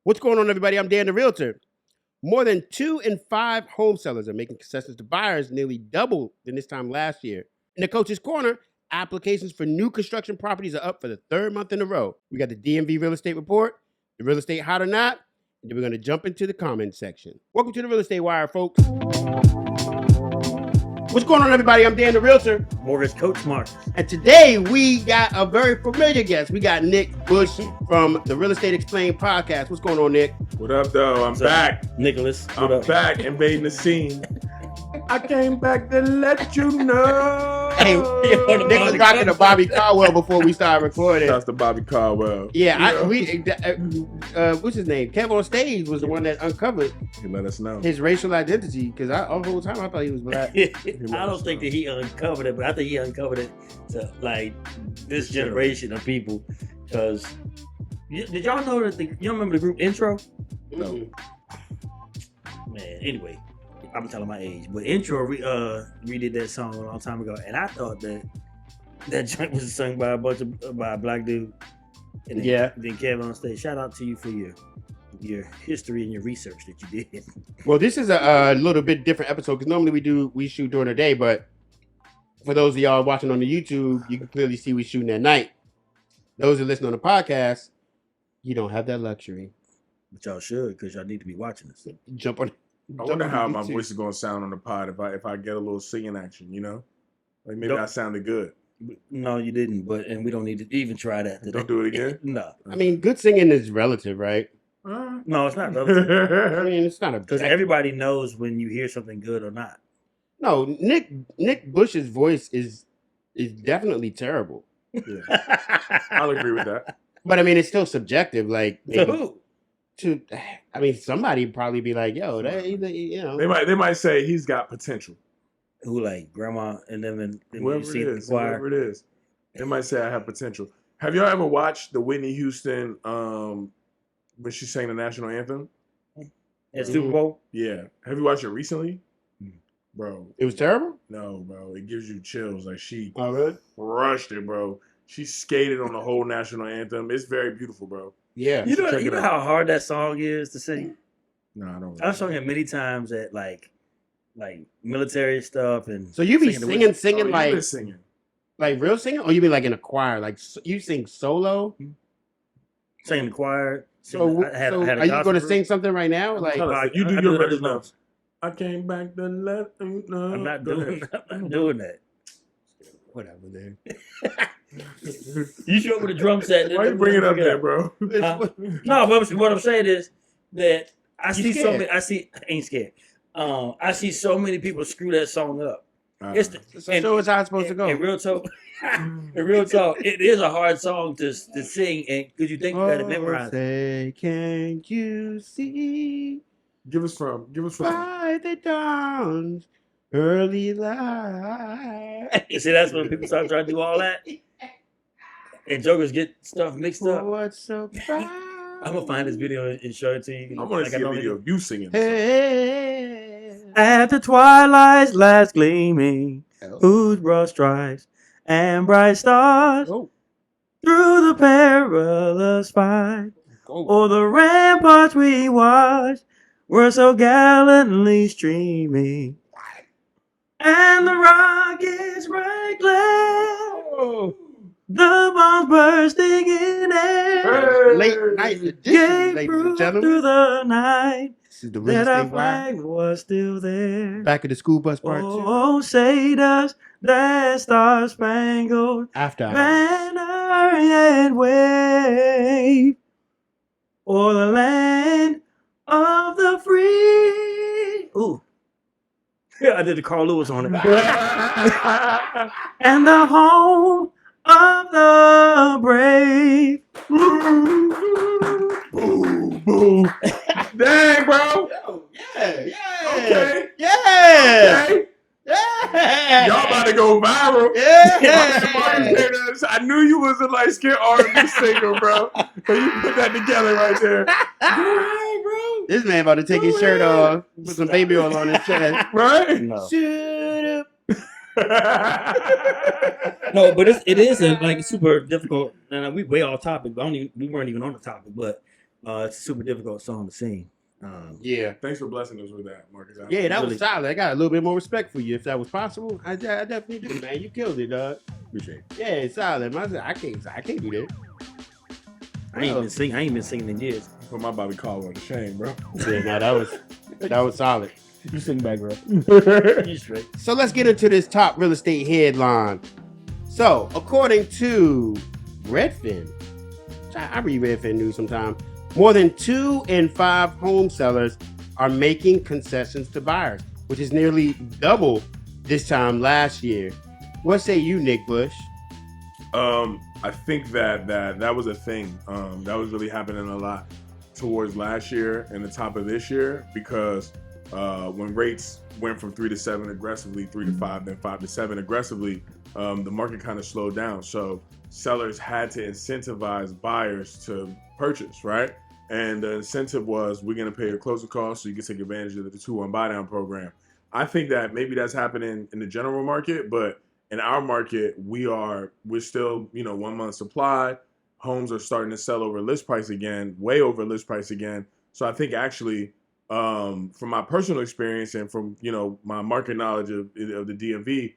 What's going on, everybody? I'm Dan the Realtor. More than 2 in 5 home sellers are making concessions to buyers, nearly double than this time last year. In the Coach's Corner, applications for new construction properties are up for the 3rd month in a row. We got the DMV Real Estate Report, the Real Estate Hot or Not, and then we're going to jump into the comments section. Welcome to the Real Estate Wire, folks. What's going on, everybody? I'm Dan the Realtor. Mortgage Coach Mark. And today we got a very familiar guest. We got Nick Bush from the Real Estate Explained podcast. What's going on, Nick? What up, though? I'm back. Nicholas. I'm back invading the scene. I came back to let you know. Hey, Nick was rocking a Bobby Caldwell before we started recording. That's the Bobby Caldwell. Yeah, what's his name? Kev on Stage was the one that uncovered He let us know his racial identity, because all the whole time I thought he was black. I don't think that he uncovered it, but I think he uncovered it to like this generation of people. Because did y'all know that you don't remember the group Intro? No. Man, anyway, I'm telling my age, but Intro redid that song a long time ago, and I thought that joint was sung by by a black dude. And then Kevin on Stage. Shout out to you for your history and your research that you did. Well, this is a little bit different episode, because normally we shoot during the day, but for those of y'all watching on the YouTube, you can clearly see we shooting at night. Those who listen on the podcast, you don't have that luxury. But y'all should, because y'all need to be watching this. Jump on. I wonder how my voice is going to sound on the pod if I get a little singing action, you know? Like maybe I sounded good. No, you didn't, and we don't need to even try that today. Don't do it again? No. I mean, good singing is relative, right? No, it's not relative. I mean, it's not Because everybody knows when you hear something good or not. No, Nick Bush's voice is definitely terrible. Yeah. I'll agree with that. But I mean, it's still subjective. Like, To who? Somebody probably be like, "Yo, They might say he's got potential." Who, like grandma and them and whoever it is. They might say I have potential. Have y'all ever watched the Whitney Houston when she sang the national anthem at Super Bowl? Yeah. Have you watched it recently? Bro, it was terrible? No, bro. It gives you chills. Like she really? Rushed it, bro. She skated on the whole national anthem. It's very beautiful, bro. Yeah. You know how hard that song is to sing? No, I don't. I've sung it many times at like military stuff, and so you be singing singing like real singing, or you be like in a choir, like you sing solo? Singing in the choir. So are you going to sing something right now? Like you do your record notes. I came back to let you know. I'm not doing that. Whatever, man. You show up with a drum set. Why you bring it up there, bro? No, but what I'm saying is that I see so many. I ain't scared. I see so many people screw that song up. So it's how it's supposed to go. In real talk, it is a hard song to sing, and because you think you got to memorize. Say, can you see? Give us from. By the dawn's early light. See, that's when people start trying to do all that. And jokers get stuff mixed up. What's so bright? I'm gonna find this video and show it to you. I want to see a video of you singing. Hey. At the twilight's last gleaming, whose broad stripes and bright stars through the perilous fight, o'er the ramparts we watched were so gallantly streaming, and the rockets right glare. The bombs bursting in air. Late night edition, ladies and gentlemen. Through the night, this is the Real that our Estate Wire. flag was still there. Back at the school bus part 2. Oh, say does that star-spangled banner yet wave o'er the land of the free? Ooh. Yeah, I did the Carl Lewis on it. And the home of the brave. Boom, boom. Dang, bro. Yeah. Okay. Yeah. Okay. Yeah. Y'all about to go viral. Yeah. I knew you was a light-skinned R&B singer, bro. So you put that together right there. Right, bro. This man about to take his shirt off, put some baby oil on his chest. Right? No. Shoot up. No, but it is like super difficult, and we way off topic. We weren't even on the topic, but It's a super difficult song to sing. Yeah. Thanks for blessing us with that, Marcus. Yeah, that Really- was solid. I got a little bit more respect for you if that was possible. I definitely do, man. You killed it, dog. Appreciate it. Yeah, it's solid. I can't do that. I ain't been singing in years. Put my Bobby Caldwell to shame, bro. Yeah, no, that was solid. You sing back, bro. You straight. So let's get into this top real estate headline. So, according to Redfin, I read Redfin news sometimes, more than 2 in 5 home sellers are making concessions to buyers, which is nearly double this time last year. What say you, Nick Bush? I think that was a thing. That was really happening a lot towards last year and the top of this year because when rates went from 3 to 7 aggressively, 3 to 5, then 5 to 7 aggressively, the market kind of slowed down. So sellers had to incentivize buyers to purchase, right? And the incentive was, we're going to pay your closing costs so you can take advantage of the 2-1 buy down program. I think that maybe that's happening in the general market, but in our market, we're still, 1 month supply. Homes are starting to sell over list price again, way over list price again. So I think actually, from my personal experience and from, my market knowledge of the DMV,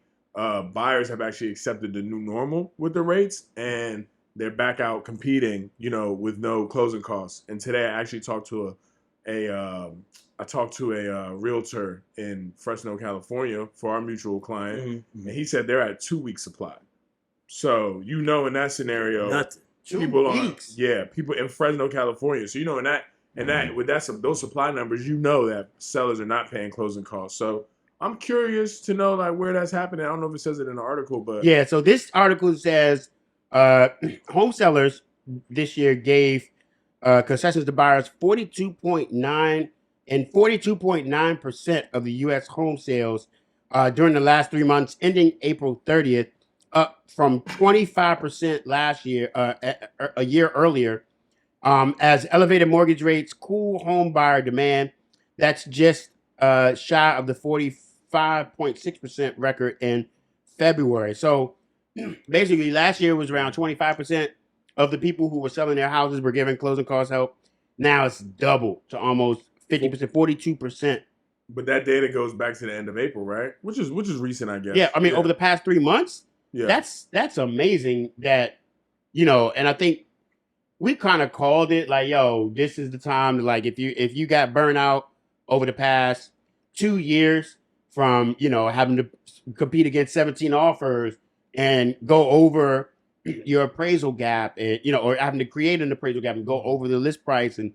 buyers have actually accepted the new normal with the rates, and they're back out competing, with no closing costs. And today I actually talked to a realtor in Fresno, California for our mutual client, Mm-hmm. and he said they're at 2-week supply. So, in that scenario, Nothing. people 2 weeks. people in Fresno, California. So, with those supply numbers, that sellers are not paying closing costs. So I'm curious to know where that's happening. I don't know if it says it in the article, but Yeah, so this article says home sellers this year gave concessions to buyers 42.9% of the U.S. home sales during the last 3 months, ending April 30th, up from 25% last year, a year earlier, as elevated mortgage rates cool home buyer demand. That's just shy of the 45.6% record in February. So basically, last year was around 25% of the people who were selling their houses were giving closing cost help. Now it's double to almost 50%, 42%. But that data goes back to the end of April, right? Which is recent, I guess. Yeah, I mean, over the past 3 months, yeah. that's amazing that, and I think we kind of called it like, yo, this is the time to, like, if you got burnt out over the past 2 years from, having to compete against 17 offers and go over your appraisal gap and, or having to create an appraisal gap and go over the list price and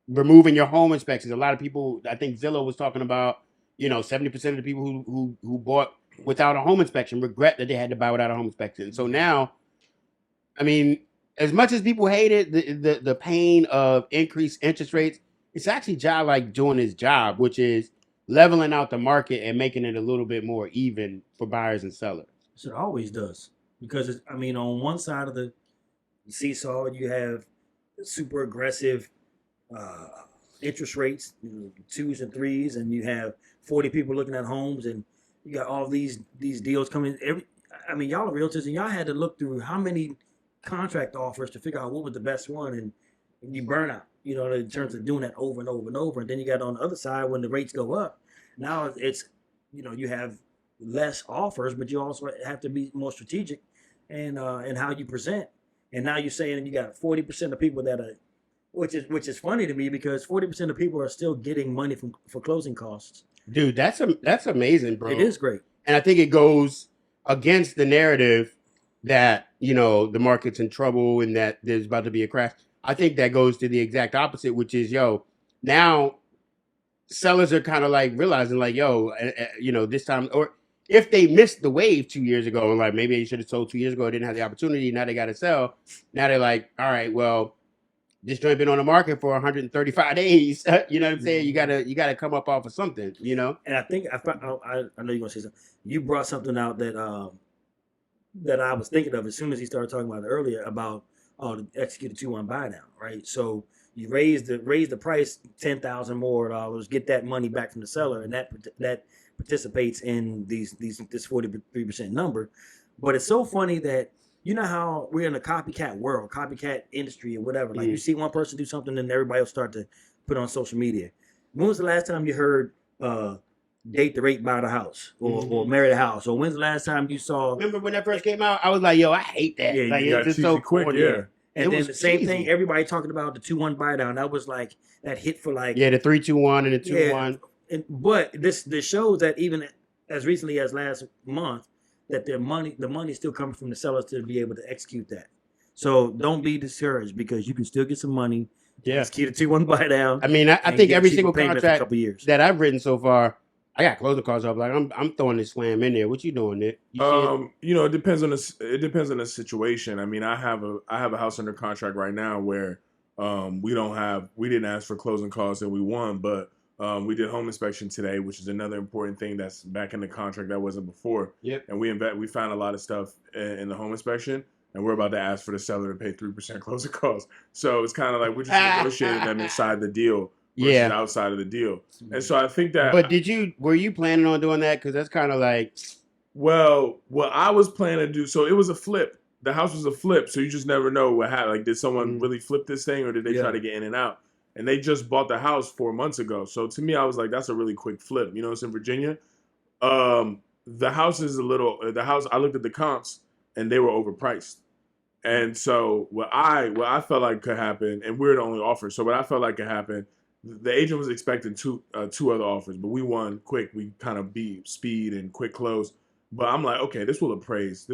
removing your home inspections. A lot of people, I think Zillow was talking about, 70% of the people who bought without a home inspection regret that they had to buy without a home inspection. So now, I mean, as much as people hate it, the pain of increased interest rates, it's actually job like doing his job, which is leveling out the market and making it a little bit more even for buyers and sellers. So it always does. Because, on one side of the seesaw, you have super aggressive interest rates, 2s and 3s, and you have 40 people looking at homes, and you got all these deals coming. Y'all are realtors, and y'all had to look through how many contract offers to figure out what was the best one, and you burn out, in terms of doing that over and over and over. And then you got on the other side, when the rates go up, now it's, you have less offers, but you also have to be more strategic and how you present. And now you're saying you got 40% of people that are, which is funny to me, because 40% of people are still getting money for closing costs. Dude, that's amazing, bro. It is great. And I think it goes against the narrative that, the market's in trouble and that there's about to be a crash. I think that goes to the exact opposite, which is, now sellers are kind of like realizing like, this time, or if they missed the wave 2 years ago, and like maybe they should have sold 2 years ago, didn't have the opportunity, now they got to sell. Now they're like, all right, well, this joint been on the market for 135 days. You know what I'm saying? You gotta come up off of something, And I think I know you're gonna say something. You brought something out that that I was thinking of as soon as he started talking about it earlier about the executed 2-1 buy down, right? So you raise the price $10,000 more, get that money back from the seller, and that participates in this 43% number. But it's so funny that you know how we're in a copycat world, copycat industry, or whatever. Like you Mm. see one person do something, then everybody will start to put on social media. When was the last time you heard date the rate buy the house or marry the house? Or when's the last time you saw? Remember when that first came out? I was like, yo, I hate that. Yeah, like, you it's got just so cheesy quick, corny. yeah. And It then was the same thing, cheesy. everybody talking about the 2-1 buy down. That was like that hit for like Yeah, the 3-2-1 and the 2-1. but this shows that even as recently as last month that the money's still coming from the sellers to be able to execute that. So don't be discouraged because you can still get some money. Yeah. Execute a 2-1 buy down. I mean, I and think get a every cheaper single payment for a contract couple years. that I've written so far, I got closing costs up. Like I'm throwing this slam in there. What you doing, Nick? You see it? You know, it depends on the situation. I mean, I have a house under contract right now where we didn't ask for closing costs and we won, but we did home inspection today, which is another important thing that's back in the contract that wasn't before. Yep. And we found a lot of stuff in the home inspection, and we're about to ask for the seller to pay 3% closing costs. So it's kind of like we're just negotiating them inside the deal versus outside of the deal. And so I think that. But were you planning on doing that? Because that's kind of like. Well, what I was planning to do, so it was a flip. The house was a flip, so you just never know what happened. Like, did someone really flip this thing, or did they try to get in and out? And they just bought the house 4 months ago. So to me, I was like, that's a really quick flip. You know, it's in Virginia. The house is I looked at the comps, and they were overpriced. And so what I felt like could happen, and we're the only offer. So what I felt like could happen, the agent was expecting two other offers, but we won quick. We kind of beat speed and quick close. But I'm like, okay, this will appraise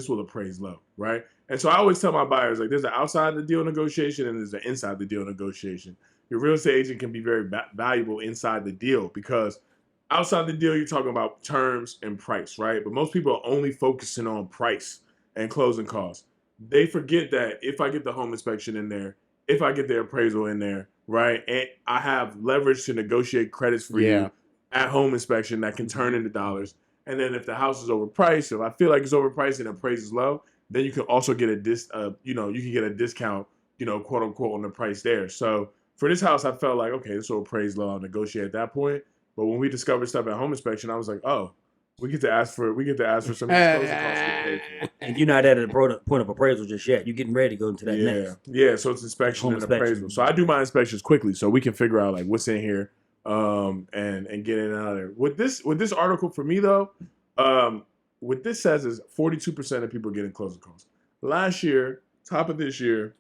low, right? And so I always tell my buyers, like, there's an outside the deal negotiation and there's an inside the deal negotiation. Your real estate agent can be very valuable inside the deal because outside the deal, you're talking about terms and price, right? But most people are only focusing on price and closing costs. They forget that if I get the home inspection in there, if I get the appraisal in there, right, and I have leverage to negotiate credits for you at home inspection that can turn into dollars. And then if the house is overpriced, if I feel like it's overpriced and the price is low, then you can also get you can get a discount, quote unquote, on the price there. So for this house, I felt like, okay, this will appraise low. I'll negotiate at that point. But when we discovered stuff at home inspection, I was like, oh, we get to ask for some of these closing costs. And you're not at a point of appraisal just yet. You're getting ready to go into that next. Yeah. So it's inspection and appraisal. So I do my inspections quickly so we can figure out like what's in here. And get it out of there. With this article for me though, what this says is 42% of people are getting closing costs. Last year, top of this year,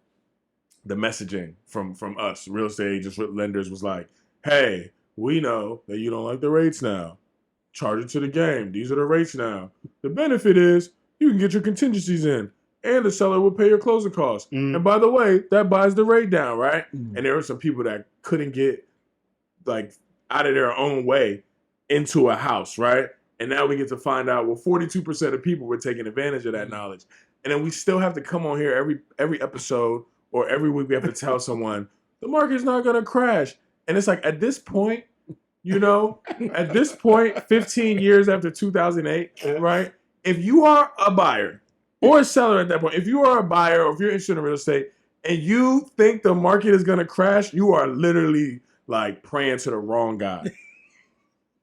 the messaging from us, real estate agents, lenders was like, hey, we know that you don't like the rates now. Charge it to the game. These are the rates now. The benefit is you can get your contingencies in and the seller will pay your closing costs. And by the way, that buys the rate down, right? And there were some people that couldn't get like out of their own way into a house, right? And now we get to find out, well, 42% of people were taking advantage of that knowledge. And then we still have to come on here every episode or every week we have to tell someone, the market's not going to crash. And it's like, at this point, 15 years after 2008, right? If you are a buyer or a seller at that point, if you are a buyer or if you're interested in real estate and you think the market is going to crash, you are literally like praying to the wrong guy.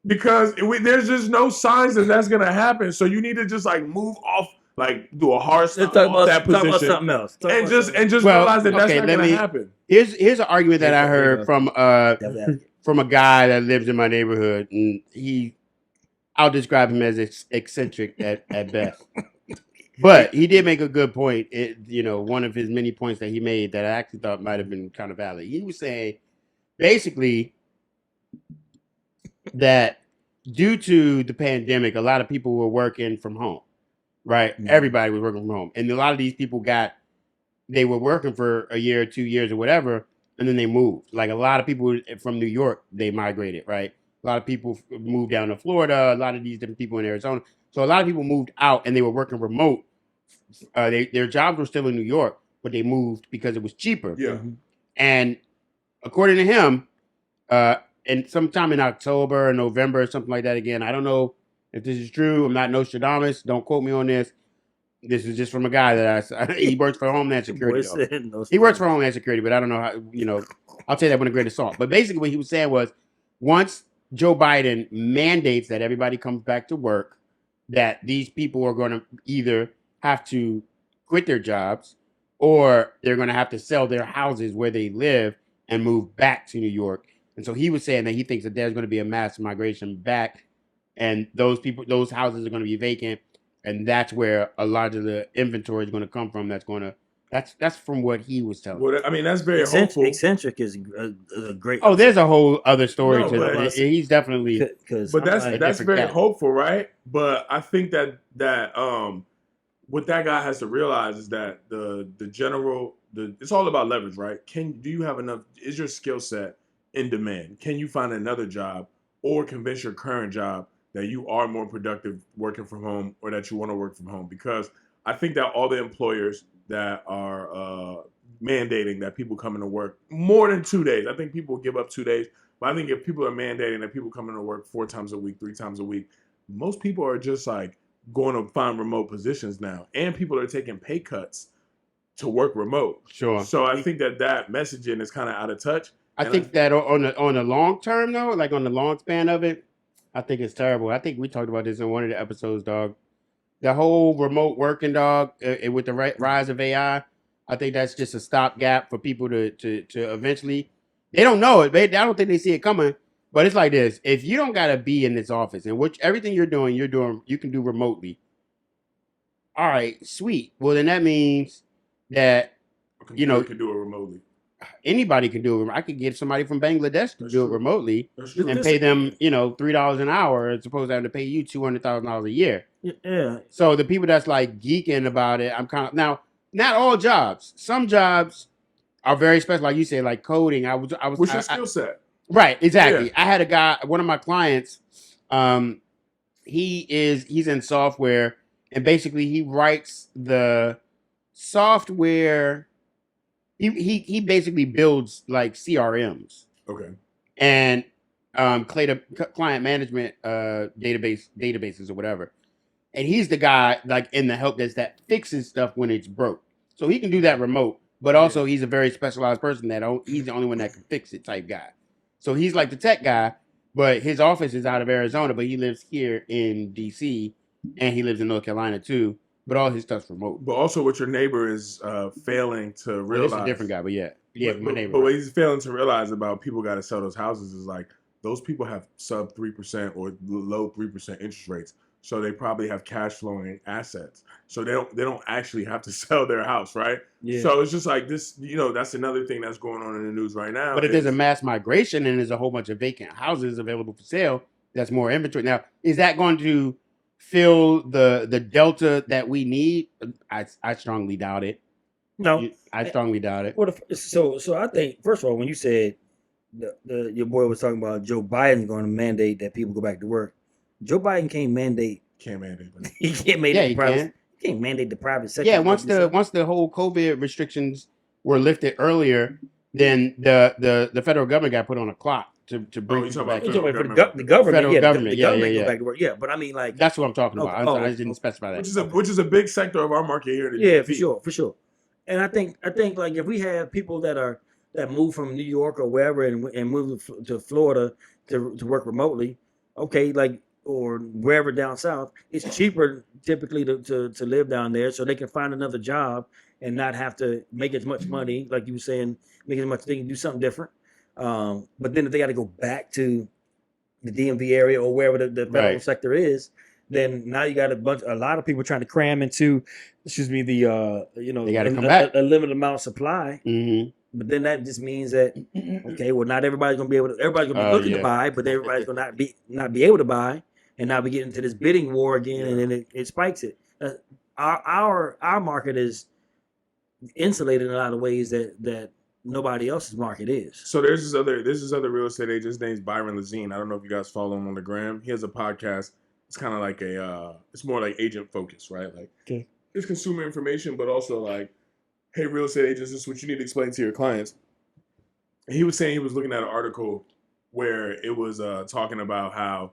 Because there's just no signs that that's going to happen. So you need to just like move off, like do a hard stop off that position. Talk about something else. And just realize that that's not going to happen. Here's an argument that I heard from a guy that lives in my neighborhood, and I'll describe him as eccentric at best. But he did make a good point. One of his many points that he made that I actually thought might have been kind of valid. He was saying, basically, that due to the pandemic, a lot of people were working from home, right? Mm-hmm. Everybody was working from home. And a lot of these people they were working for a year or 2 years or whatever, and then they moved. Like a lot of people from New York, they migrated, right? A lot of people moved down to Florida, a lot of these different people in Arizona. So a lot of people moved out and they were working remote. Their jobs were still in New York, but they moved because it was cheaper. Yeah. And according to him, and sometime in October or November or something like that again, I don't know if this is true. I'm not Nostradamus. Don't quote me on this. This is just from a guy that he works for Homeland Security. He works for Homeland Security, but I don't know how, I'll tell you that with a grain of salt. But basically what he was saying was once Joe Biden mandates that everybody comes back to work, that these people are going to either have to quit their jobs, or they're going to have to sell their houses where they live and move back to New York. And so he was saying that he thinks that there's going to be a mass migration back, and those houses are going to be vacant, and that's where a lot of the inventory is going to come from. That's from what he was telling. Well, I mean, that's very hopeful. Eccentric is a great. Oh, there's a whole other story No, to but- it. He's definitely. But that's different very cat. hopeful, right? But I think that what that guy has to realize is that it's all about leverage, right? Do you have enough? Is your skill set in demand? Can you find another job or convince your current job that you are more productive working from home, or that you want to work from home? Because I think that all the employers that are mandating that people come into work more than 2 days, I think people give up 2 days. But I think if people are mandating that people come into work 4 times a week, 3 times a week, most people are just like going to find remote positions now, and people are taking pay cuts to work remote. Sure. So I think that messaging is kind of out of touch. I think that on the long term though, like on the long span of it, I think it's terrible. I think we talked about this in one of the episodes, dog. The whole remote working, dog, with the rise of AI, I think that's just a stopgap for people to eventually. They don't know it. I don't think they see it coming. But it's like this: if you don't gotta be in this office, and everything you're doing, you can do remotely. All right, sweet. Well, then that means that You can do it remotely. anybody can do it. I could get somebody from Bangladesh to That's do true. it remotely That's true. and pay them, $3 an hour, as opposed to having to pay you $200,000 a year. Yeah. So the people that's like geeking about it, I'm kind of now. Not all jobs. Some jobs are very special, like you said, like coding. What's your skill set? Right, exactly. Yeah. I had a guy, one of my clients, he's in software, and basically he writes the software. He basically builds like CRMs Okay. and client management databases or whatever. And he's the guy like in the help desk that fixes stuff when it's broke. So he can do that remote, but also he's a very specialized person he's the only one that can fix it type guy. So he's like the tech guy, but his office is out of Arizona, but he lives here in DC, and he lives in North Carolina too. But all his stuff's remote. But also, what your neighbor is failing to Well, realize. it's a different guy, but yeah, my neighbor. But what he's failing to realize about people got to sell those houses is like those people have sub 3% or low 3% interest rates, so they probably have cash flowing assets. So they don't actually have to sell their house, right? Yeah. So it's just like this, that's another thing that's going on in the news right now. But if there's a mass migration and there's a whole bunch of vacant houses available for sale, that's more inventory. Now, is that going to fill the delta that we need? I strongly doubt it. No. I strongly doubt it. Well, so I think first of all, when you said your boy was talking about Joe Biden's going to mandate that people go back to work, Joe Biden can't mandate. Can't mandate. He can't mandate. Yeah, he can. He can't mandate the private sector. Yeah, once the whole COVID restrictions were lifted earlier, then the federal government got put on a clock to bring people back. the government. Federal Yeah, government, the yeah, government yeah. go back to work. Yeah, but I mean, like That's what I'm talking about. Okay, I didn't specify that. Which is a big sector of our market here. Yeah, for sure. And I think like if we have people that move from New York or wherever and move to Florida to work remotely, okay, like or wherever down south, it's cheaper typically to live down there, so they can find another job and not have to make as much money, like you were saying, make as much. They can do something different. But then if they got to go back to the DMV area or wherever the federal sector is, then now you got a lot of people trying to cram into, the they got to come back a limited amount of supply. Mm-hmm. But then that just means that okay, well, not everybody's gonna be able to. Everybody's gonna be looking to buy, but everybody's gonna not be able to buy, and now we get into this bidding war again, and then it spikes it. Our market is insulated in a lot of ways that nobody else's market is. So there's this other real estate agent. His name's Byron Lazine. I don't know if you guys follow him on the gram. He has a podcast. It's kind of like it's more like agent focused, right? Like it's consumer information, but also like, hey, real estate agents, this is what you need to explain to your clients. And he was saying he was looking at an article where it was talking about how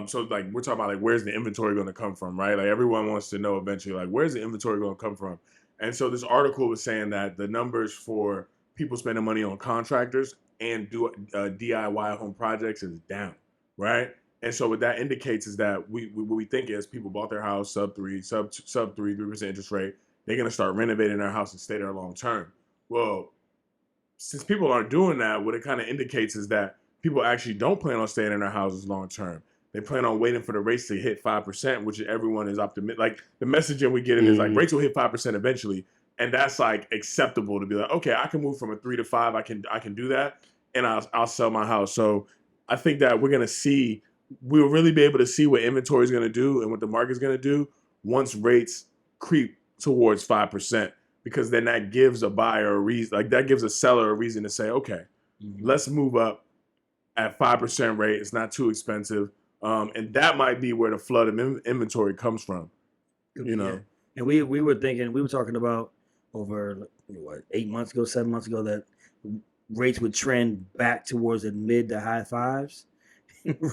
so like we're talking about like where's the inventory going to come from, right? Like everyone wants to know eventually like where's the inventory going to come from. And so this article was saying that the numbers for people spending money on contractors and do DIY home projects is down, right? And so what that indicates is that what we think is people bought their house sub 3% interest rate, they're going to start renovating their house and stay there long term. Well, since people aren't doing that, what it kind of indicates is that people actually don't plan on staying in their houses long term. They plan on waiting for the rates to hit 5%, which everyone is optimistic. Like the messaging we get in is like rates will hit 5% eventually, and that's like acceptable to be like, okay, I can move from a 3 to 5. I can do that, and I'll sell my house. So I think that we'll really be able to see what inventory is going to do and what the market is going to do once rates creep towards 5%, because then that gives a buyer a reason, like that gives a seller a reason to say, okay, let's move up at 5% rate. It's not too expensive. And that might be where the flood of inventory comes from, you know. Yeah. And we were talking about over 8 months ago, 7 months ago, that rates would trend back towards the mid to high fives.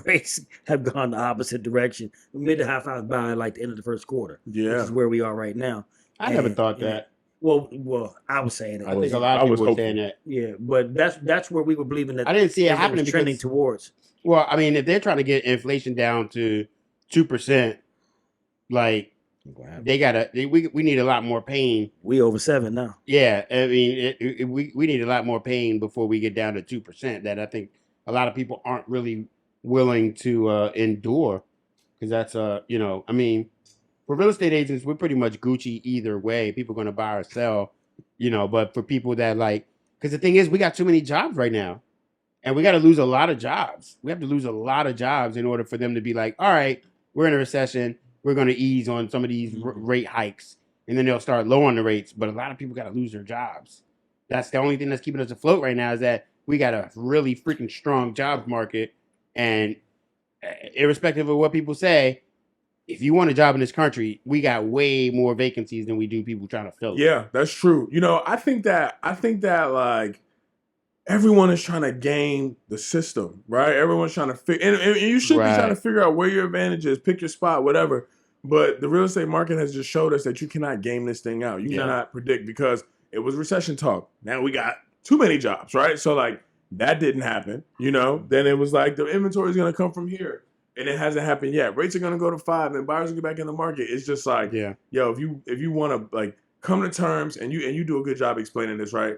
Rates have gone the opposite direction, mid to high fives by like the end of the first quarter. Yeah, which is where we are right now. I never thought that. Well, I was saying that. I think a lot of people were saying that. Yeah, but that's where we were believing that. I didn't see it happening trending towards. Well, I mean, if they're trying to get inflation down to 2%, like we need a lot more pain. We over 7 now. Yeah, I mean, we need a lot more pain before we get down to 2%. That I think a lot of people aren't really willing to endure, because that's I mean, for real estate agents, we're pretty much Gucci either way. People are going to buy or sell, but for people that because the thing is, we got too many jobs right now, and we got to lose a lot of jobs. We have to lose a lot of jobs in order for them to be like, all right, we're in a recession. We're going to ease on some of these rate hikes, and then they'll start lowering the rates. But a lot of people got to lose their jobs. That's the only thing that's keeping us afloat right now, is that we got a really freaking strong jobs market. And irrespective of what people say, if you want a job in this country, we got way more vacancies than we do people trying to fill it. Yeah, that's true. I think that like everyone is trying to game the system, right? Everyone's trying to figure, and you should be trying to figure out where your advantage is, pick your spot, whatever. But the real estate market has just showed us that you cannot game this thing out. You cannot predict, because it was recession talk. Now we got too many jobs, right? So like that didn't happen, Then it was like the inventory is going to come from here. And it hasn't happened yet. Rates are gonna go to 5, and buyers will get back in the market. It's just like, yo, if you want to like come to terms, and you do a good job explaining this, right?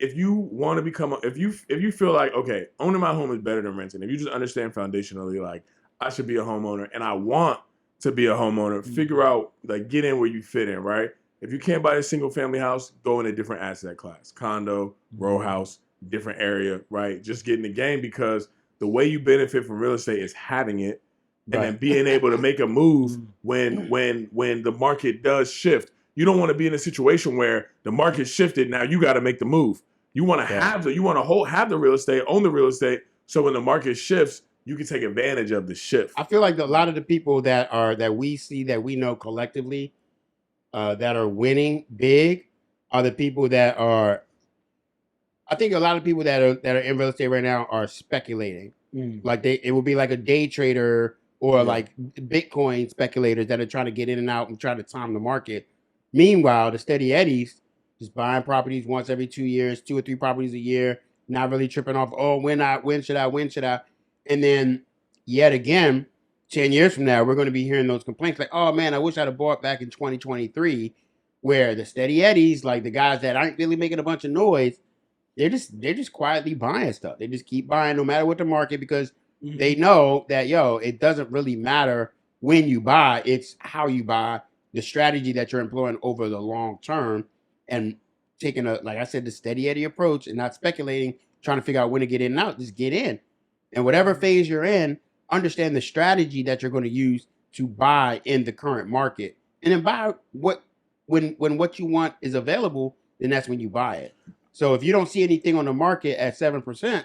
If you want to become, if you feel like, okay, owning my home is better than renting. If you just understand foundationally, like I should be a homeowner, and I want to be a homeowner, figure out like get in where you fit in, right? If you can't buy a single family house, go in a different asset class, condo, row house, different area, right? Just get in the game, because the way you benefit from real estate is having it, and then being able to make a move when the market does shift. You don't want to be in a situation where the market shifted. Now you got to make the move. You want to have the real estate, own the real estate, so when the market shifts, you can take advantage of the shift. I feel like a lot of the people that we see, that we know collectively, that are winning big, are the people that are. I think a lot of people that are in real estate right now are speculating. Like it will be like a day trader or like Bitcoin speculators that are trying to get in and out and try to time the market. Meanwhile, the steady eddies just buying properties once every 2 years, 2 or 3 properties a year, not really tripping off. Oh, when should I? And then yet again, 10 years from now, we're going to be hearing those complaints like, oh man, I wish I'd have bought back in 2023, where the steady eddies, like the guys that aren't really making a bunch of noise, they're just quietly buying stuff. They just keep buying no matter what the market, because they know that, it doesn't really matter when you buy. It's how you buy, the strategy that you're employing over the long term, and taking like I said, the steady eddy approach, and not speculating, trying to figure out when to get in and out. Just get in. And whatever phase you're in, understand the strategy that you're going to use to buy in the current market. And then buy when what you want is available, then that's when you buy it. So if you don't see anything on the market at 7%,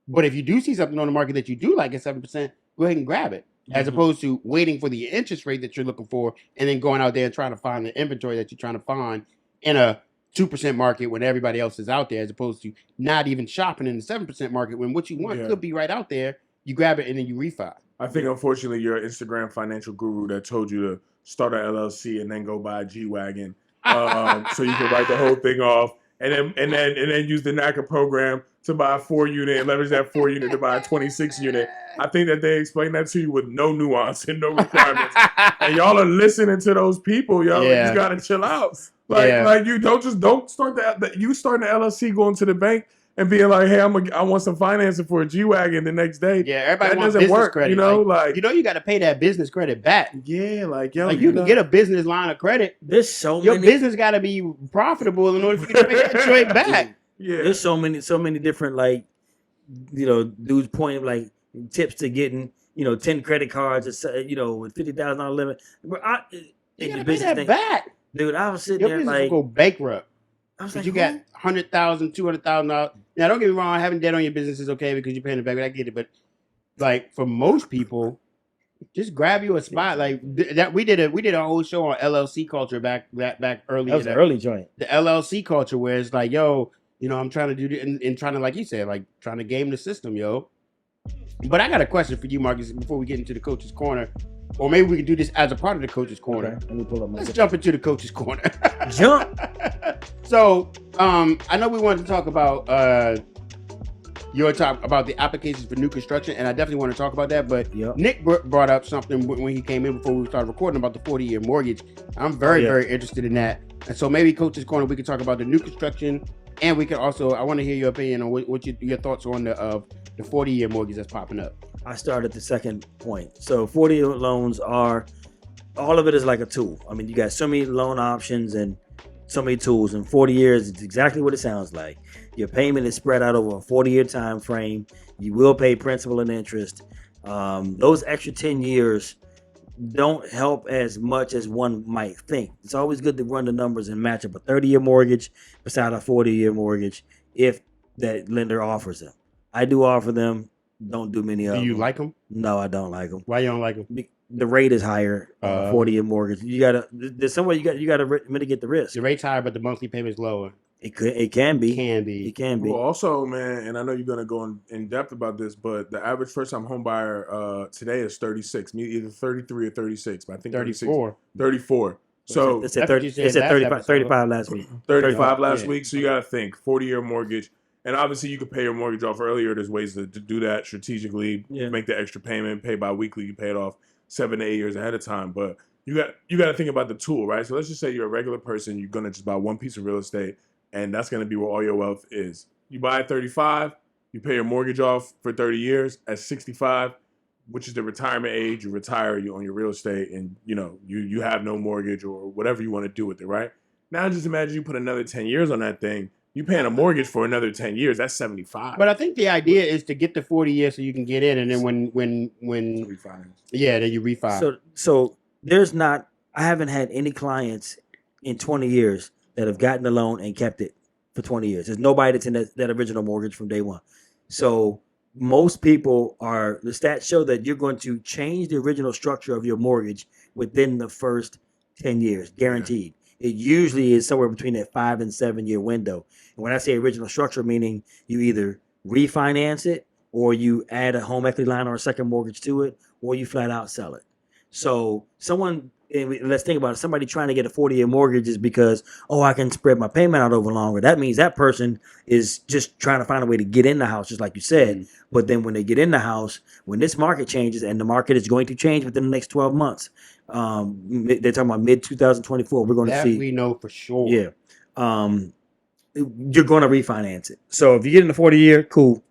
but if you do see something on the market that you do like at 7%, go ahead and grab it. As opposed to waiting for the interest rate that you're looking for, and then going out there and trying to find the inventory that you're trying to find in a 2% market when everybody else is out there, as opposed to not even shopping in the 7% market when what you want could be right out there. You grab it and then you refi. I think, unfortunately, you're an Instagram financial guru that told you to start an LLC and then go buy a G-Wagon, so you can write the whole thing off, and then use the NACA program to buy a 4-unit and leverage that 4-unit to buy a 26-unit. I think that they explain that to you with no nuance and no requirements. And y'all are listening to those people, y'all. Yeah. You gotta chill out. Like you don't start you starting the LLC going to the bank and being like, hey, I want some financing for a G-Wagon the next day. Yeah, everybody that wants doesn't business work, credit. you know, like you got to pay that business credit back. Yeah, like yo, Like you can get a business line of credit. There's so Your many. business got to be profitable in order for you to pay that straight back. Yeah, There's so many different like, dudes pointing like tips to getting 10 credit cards, with $50,000 limit. But You got to pay that back. Dude, I was sitting Your there business like, will go bankrupt. I was But like, you got $100,000, $200,000. Now, don't get me wrong. Having debt on your business is okay because you're paying it back. I get it, but like for most people, just grab you a spot. Like that, we did a whole show on LLC culture back early. That was an early joint. The LLC culture, where it's like, yo, I'm trying to do this and trying to, like you said, like trying to game the system, yo. But I got a question for you, Marcus, before we get into the coach's corner. Or maybe we can do this as a part of the coach's corner. Okay, let me pull up my. Let's jump into the coach's corner. Jump. So, I know we wanted to talk about about the applications for new construction, and I definitely want to talk about that. But Yep. Nick brought up something when he came in before we started recording about the 40-year mortgage. I'm very interested in that, and so maybe coach's corner we can talk about the new construction, and we can also I want to hear your opinion on what your thoughts on the 40-year mortgage that's popping up. I start at the second point. So 40-year loans all of it is like a tool. I mean, you got so many loan options and so many tools. In 40 years, it's exactly what it sounds like. Your payment is spread out over a 40-year time frame. You will pay principal and interest. Those extra 10 years don't help as much as one might think. It's always good to run the numbers and match up a 30-year mortgage beside a 40-year mortgage if that lender offers them. I do offer them. Don't do many of them. Do you like them? No, I don't like them. Why you don't like them? The rate is higher on a 40-year mortgage. There's some way you gotta mitigate the risk. The rate's higher, but the monthly payment's lower. It can be. It can be. Well, also, man, and I know you're gonna go in depth about this, but the average first-time home buyer today is 36, either 33 or 36. But I think 34. 34. So it said 35 last week. 35 last week. So you got to think 40-year mortgage. And obviously, you could pay your mortgage off earlier. There's ways to do that strategically. Yeah. Make the extra payment, pay bi-weekly. You pay it off 7 to 8 years ahead of time. But you got to think about the tool, right? So let's just say you're a regular person. You're gonna just buy one piece of real estate, and that's gonna be where all your wealth is. You buy at 35, you pay your mortgage off for 30 years. At 65, which is the retirement age, you retire, you own your real estate, and you have no mortgage or whatever you want to do with it, right? Now just imagine you put another 10 years on that thing. You paying a mortgage for another 10 years. That's 75. But I think the idea is to get the 40 years so you can get in, and then when refinance. Yeah, then you refi. So I haven't had any clients in 20 years that have gotten a loan and kept it for 20 years. There's nobody that's in that original mortgage from day one. So most people the stats show that you're going to change the original structure of your mortgage within the first 10 years, guaranteed. It usually is somewhere between that 5 and 7 year window. And when I say original structure, meaning you either refinance it or you add a home equity line or a second mortgage to it, or you flat out sell it. So let's think about it. Somebody trying to get a 40-year mortgage is because, I can spread my payment out over longer. That means that person is just trying to find a way to get in the house, just like you said. Mm-hmm. But then when they get in the house, when this market changes, and the market is going to change within the next 12 months, they're talking about mid-2024, we're going to see. That we know for sure. Yeah. You're going to refinance it. So if you get in the 40-year, cool.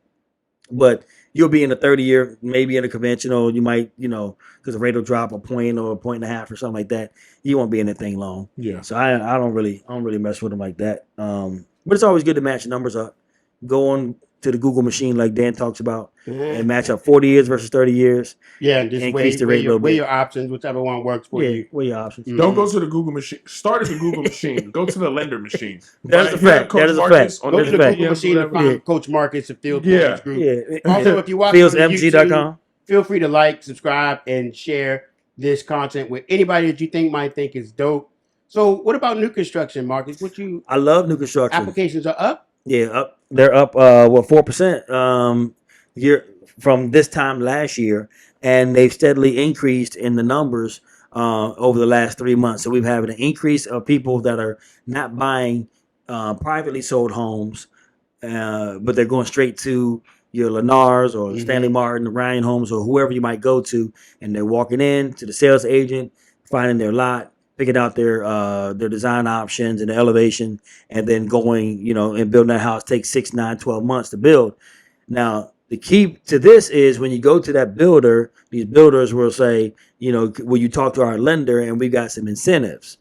But you'll be in the 30-year, maybe in a conventional. You might, because the rate will drop a point or a point and a half or something like that. You won't be in that thing long. Yeah. So I don't really mess with them like that. But it's always good to match numbers up. Go on to the Google machine like Dan talks about, and match up 40 years versus 30 years. Yeah, and just increase the rate a little bit. Weigh your options, whichever one works for you. Weigh your options. Mm-hmm. Don't go to the Google machine. Start at the Google machine. Go to the lender machine. That's a fact. That is a fact. Go to the Google machine and find Coach Marcus and Field Group. Yeah. Also, if you watch on FieldMG.com, feel free to like, subscribe, and share this content with anybody that you might think is dope. So, what about new construction, Marcus? I love new construction. Applications are up. Yeah, up. They're up 4% year from this time last year, and they've steadily increased in the numbers over the last 3 months. So we've had an increase of people that are not buying privately sold homes but they're going straight to your Lennars or Stanley Martin, Ryan Homes, or whoever you might go to, and they're walking in to the sales agent, finding their lot, picking out their design options and the elevation, and then going, and building that house takes 6, 9, 12 months to build. Now, the key to this is when you go to that builder, these builders will say, will you talk to our lender, and we've got some incentives.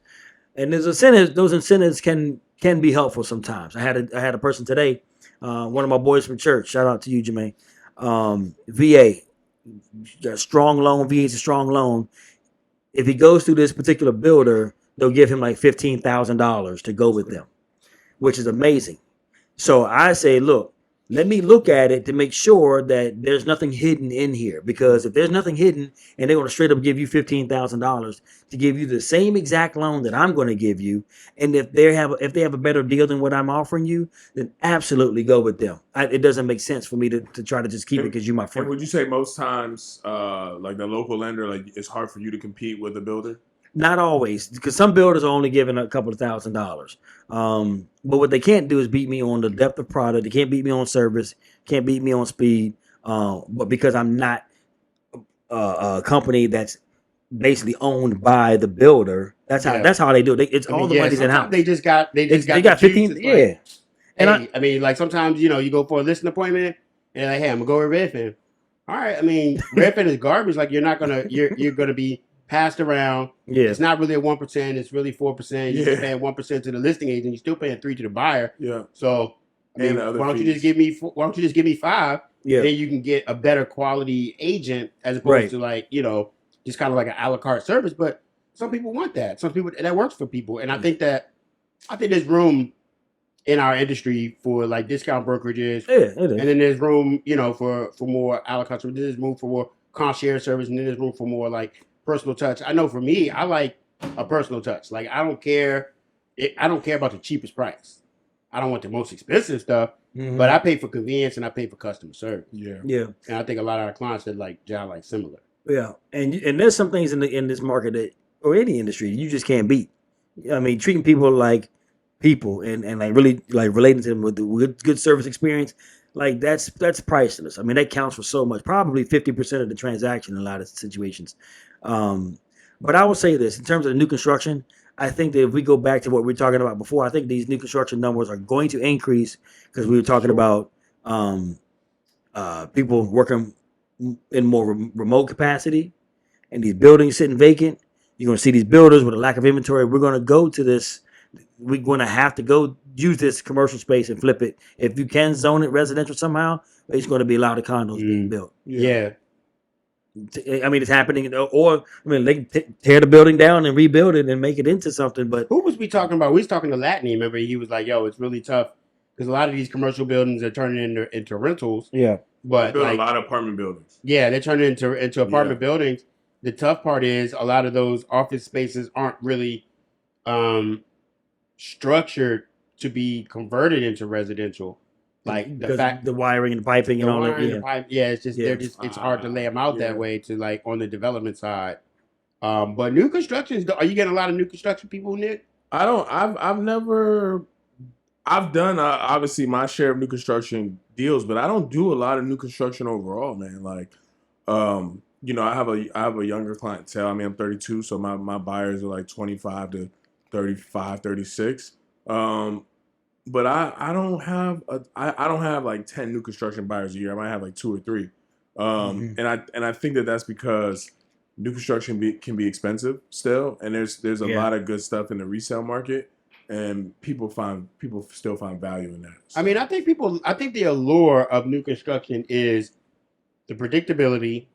And there's incentives. Those incentives can be helpful sometimes. I had a person today, one of my boys from church. Shout out to you, Jermaine. VA, a strong loan. VA is a strong loan. If he goes through this particular builder, they'll give him like $15,000 to go with them, which is amazing. So I say, look, let me look at it to make sure that there's nothing hidden in here. Because if there's nothing hidden and they're going to straight up give you $15,000 to give you the same exact loan that I'm going to give you, and if they have a better deal than what I'm offering you, then absolutely go with them. It doesn't make sense for me to try to just keep it because you're my friend. And would you say most times, like the local lender, like it's hard for you to compete with the builder? Not always, because some builders are only giving a couple of $1,000s. But what they can't do is beat me on the depth of product. They can't beat me on service. Can't beat me on speed. But because I'm not a company that's basically owned by the builder, that's how they do it. It's all the money's in house. They got 15. Yeah. And I mean, like sometimes you go for a listing appointment and like, hey, I'm gonna go with Redfin. All right, I mean, Redfin is garbage. Like you're gonna be passed around. Yeah. It's not really a 1%. It's really 4%. You're just paying 1% to the listing agent. You're still paying 3% to the buyer. Yeah. So I mean, why don't you just give me 5? Yeah. Then you can get a better quality agent as opposed to like just kind of like an a la carte service. But some people want that. Some people that works for people, and I think there's room in our industry for like discount brokerages. Yeah, it is. And then there's room, for more a la carte service. There's room for more concierge service, and then there's room for more like personal touch. I know for me, I like a personal touch. Like I don't care about the cheapest price. I don't want the most expensive stuff, but I pay for convenience and I pay for customer service. Yeah. And I think a lot of our clients that like John like similar. Yeah, and there's some things in this market that, or any industry, you just can't beat. I mean, treating people like people and like really like relating to them with good service experience, like that's priceless. I mean, that counts for so much. Probably 50% of the transaction in a lot of situations. But I will say this in terms of the new construction. I think that if we go back to what we were talking about before, I think these new construction numbers are going to increase because we were talking about people working in more remote capacity and these buildings sitting vacant. You're going to see these builders with a lack of inventory. We're going to go to this. We're going to have to go use this commercial space and flip it. If you can zone it residential somehow, it's going to be a lot of condos being built. Yeah. I mean, it's happening. Or, I mean, they can tear the building down and rebuild it and make it into something. But who was we talking about? We was talking to Latney. Remember, he was like, yo, it's really tough because a lot of these commercial buildings are turning into rentals. Yeah. But like, a lot of apartment buildings. Yeah, they're turning into apartment buildings. The tough part is a lot of those office spaces aren't really structured to be converted into residential. Like the wiring and the piping and all that. It's just it's hard to lay them out that way to like on the development side. But new constructions, are you getting a lot of new construction people, Nick? I don't. I've done obviously my share of new construction deals, but I don't do a lot of new construction overall, man. Like, I have a younger clientele. I mean, I'm 32, so my buyers are like 25 to 35, 36. But I don't have I don't have like 10 new construction buyers a year. I might have like 2 or 3. And I think that's because new construction can be expensive still, and there's a lot of good stuff in the resale market, and people still find value in that. So. I mean, I think the allure of new construction is the predictability,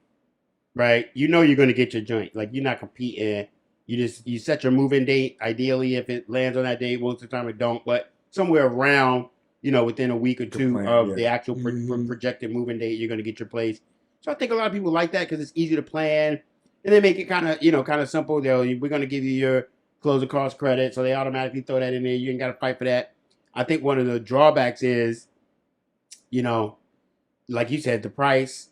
right? You're going to get your joint. Like you're not competing. You set your move-in date. Ideally, if it lands on that date, most of the time it don't, but somewhere around, within a week or two of the actual projected move-in date, you're going to get your place. So I think a lot of people like that because it's easy to plan, and they make it kind of simple. We're going to give you your closing cost credit, so they automatically throw that in there. You ain't got to fight for that. I think one of the drawbacks is, like you said, the price.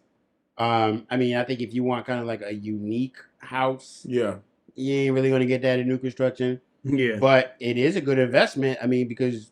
I mean, I think if you want kind of like a unique house, you ain't really going to get that in new construction. Yeah. But it is a good investment. I mean, because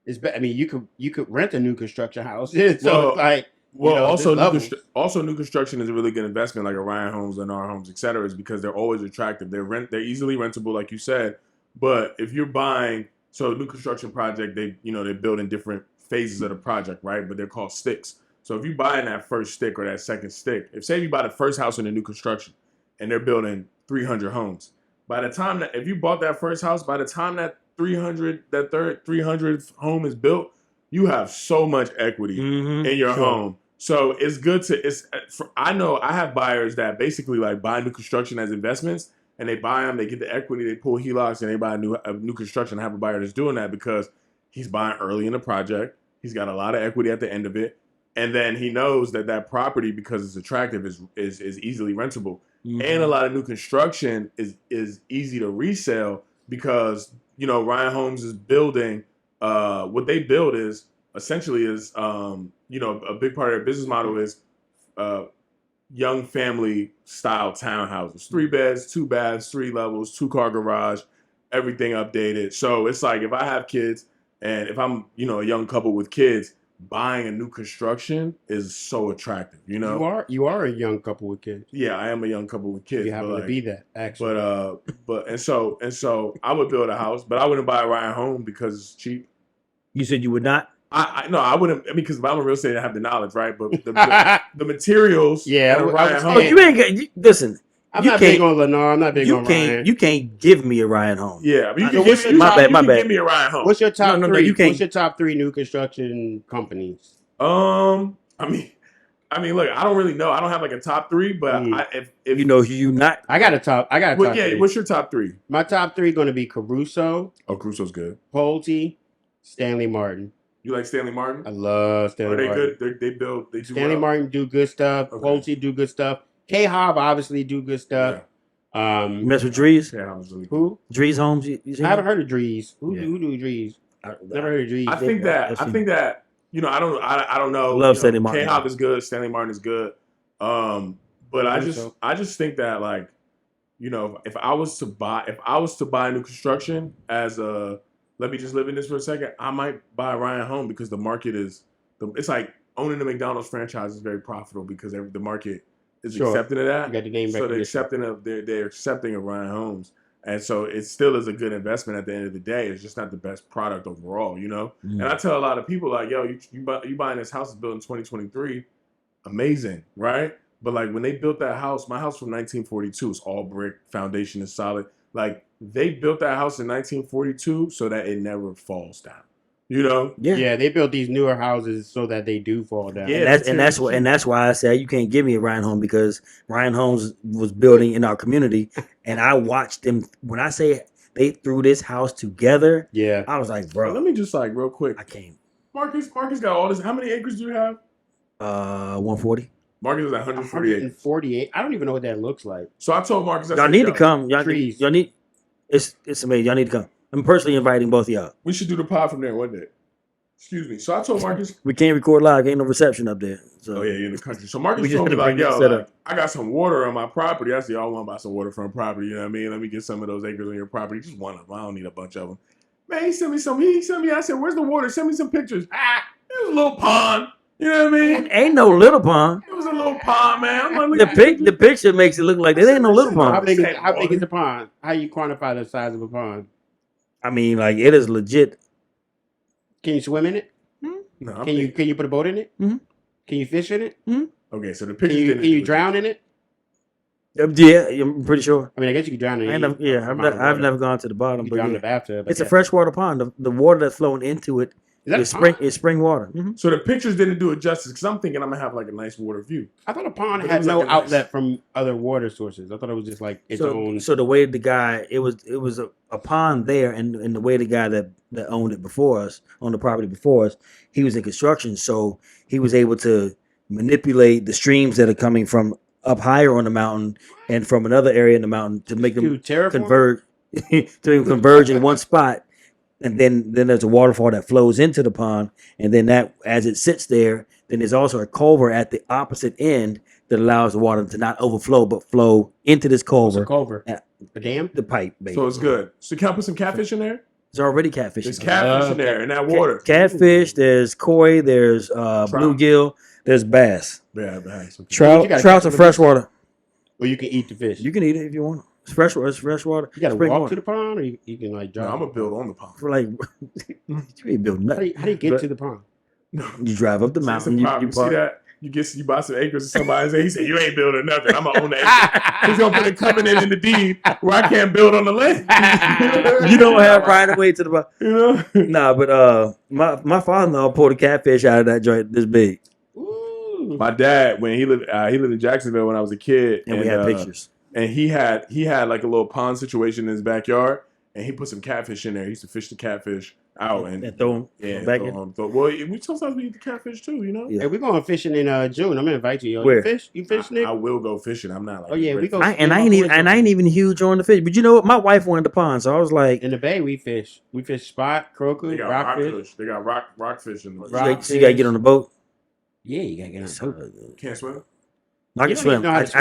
I mean, you could rent a new construction house. So it's like, also there's levels. new construction is a really good investment, like Orion Homes, Lennar Homes, et cetera, is because they're always attractive. They're easily rentable, like you said. But if you're buying, so a new construction project, they build in different phases of the project, right? But they're called sticks. So if you buy in that first stick or that second stick, if you buy the first house in the new construction and they're building 300 homes, by the time that if you bought that first house, by the time that 300th home is built, you have so much equity in your home. So it's good I know I have buyers that basically like buy new construction as investments, and they buy them, they get the equity, they pull HELOCs, and they buy a new construction. I have a buyer that's doing that because he's buying early in the project. He's got a lot of equity at the end of it. And then he knows that property, because it's attractive, is easily rentable. And a lot of new construction is easy to resell because, Ryan Homes is building, what they build is essentially a big part of their business model is young family style townhouses, 3 beds, 2 baths, 3 levels, 2-car garage, everything updated. So it's like if I have kids and if I'm, a young couple with kids, buying a new construction is so attractive, You are a young couple with kids. Yeah, I am a young couple with kids. You happen to be that, actually. And so I would build a house, but I wouldn't buy a Ryan home because it's cheap. You said you would not? No, I wouldn't, because if I'm a real estate, I have the knowledge, right? But the materials. Yeah, you ain't listen. I'm not big on Lennar. I'm not big on Ryan. You can't give me a Ryan home. Yeah, my bad. Give me a Ryan home. What's your top 3? No, you can't. What's your top 3 new construction companies? I mean, look, I don't really know. I don't have like a top 3, but if you not, I got a top. Top 3. What's your top 3? My top 3 going to be Caruso. Oh, Caruso's good. Pulte, Stanley Martin. You like Stanley Martin? I love Stanley Martin. Are they good? They do Stanley Martin do good stuff. Okay. Pulte do good stuff. K-Hob obviously do good stuff. Yeah. You mess with Drees? Yeah, really who? Drees Homes? You I haven't heard of Drees. Who do Drees? Never heard of Drees. I think that I don't know. Love Stanley Martin. K-Hob is good. Stanley Martin is good. But I just think that, like, if I was to buy new construction as a, let me just live in this for a second, I might buy a Ryan home because the market it's like owning the McDonald's franchise is very profitable because the market is accepting of that. You got the name so they're accepting of Ryan Homes. And so it still is a good investment at the end of the day. It's just not the best product overall, And I tell a lot of people, like, yo, you buying this house is built in 2023, amazing, right? But like when they built that house, my house from 1942 is all brick, foundation is solid. Like they built that house in 1942 so that it never falls down. Yeah, they built these newer houses so that they do fall down. Yeah, and that's why I said you can't give me a Ryan home, because Ryan Homes was building in our community, and I watched them. When I say they threw this house together, yeah, I was like, bro. Let me just real quick. I can't. Marcus got all this. How many acres do you have? 140. Marcus is at 148. I don't even know what that looks like. So I told Marcus, y'all need to come. Y'all need. It's amazing. Y'all need to come. I'm personally inviting both of y'all. We should do the pod from there one day. Excuse me. So I told Marcus. We can't record live. Ain't no reception up there. So. Oh, yeah, you're in the country. So Marcus told me, like, yo, I got some water on my property. I said, y'all want to buy some waterfront property. You know what I mean? Let me get some of those acres on your property. Just one of them. I don't need a bunch of them. Man, he sent me some. I said, where's the water? Send me some pictures. It was a little pond. You know what I mean? Ain't no little pond. It was a little pond, man. The picture makes it look like there ain't no little pond. How big is the pond? How you quantify the size of a pond? I mean, like, it is legit. Can you swim in it? No. Can you put a boat in it? Mm-hmm. Can you fish in it? Mm-hmm. Okay, so the picture. Can you drown in it? Yeah, I'm pretty sure. I mean, I guess you can drown in it. I've never gone to the bottom. But in the bathtub. It's a freshwater pond. The water that's flowing into it is spring water. Mm-hmm. So the pictures didn't do it justice, because I'm thinking I'm gonna have like a nice water view. I thought a pond had no outlet from other water sources. I thought it was just like its own. So the way the guy, it was a pond there, and the way the guy that owned it before us, on the property before us, he was in construction, so he was able to manipulate the streams that are coming from up higher on the mountain and from another area in the mountain to make them converge in one spot. And then there's a waterfall that flows into the pond, and then that, as it sits there, then there's also a culvert at the opposite end that allows the water to not overflow but flow into this culvert. What's a culvert? A dam? The pipe, basically. So it's good. So can I put some catfish in there? There's already catfish. There's catfish in there in that water. Catfish. There's koi. There's bluegill. There's bass. Yeah, bass. Okay. Trouts are freshwater. Or you can eat the fish. You can eat it if you want. It's freshwater. It's freshwater. You gotta Spring walk water. to the pond, or you can like drive. I'm gonna build on the pond. For like, you ain't building How nothing. do you get to the pond? You drive up the mountain. You You see park. that? You buy some acres of somebody's. He said, "You ain't building nothing. I'm gonna own the acre." He's gonna put a covenant in the deed where I can't build on the land. You don't have right of way to the bottom. You know? Nah, but my father-in-law pulled a catfish out of that joint this big, Ooh. My dad, when he lived in Jacksonville when I was a kid, and we had pictures. And he had like a little pond situation in his backyard, and he put some catfish in there. He used to fish the catfish out and throw them back in. Well, we sometimes we eat the catfish too, you know. Yeah. Hey, we're going fishing in June. I'm gonna invite you. Yo. Where? You fish? You fish, Nick? I will go fishing. I'm not like. Oh yeah, we go. I ain't even huge on the fish, but you know what? My wife wanted the pond, so I was like, In the bay, we fish. We fish spot, croaker, They got rockfish. rockfish. They got rockfish in the Rock- so you gotta get on the boat. Yeah, you gotta get on the boat. Can't swim. I You can don't even swim. know how to swim.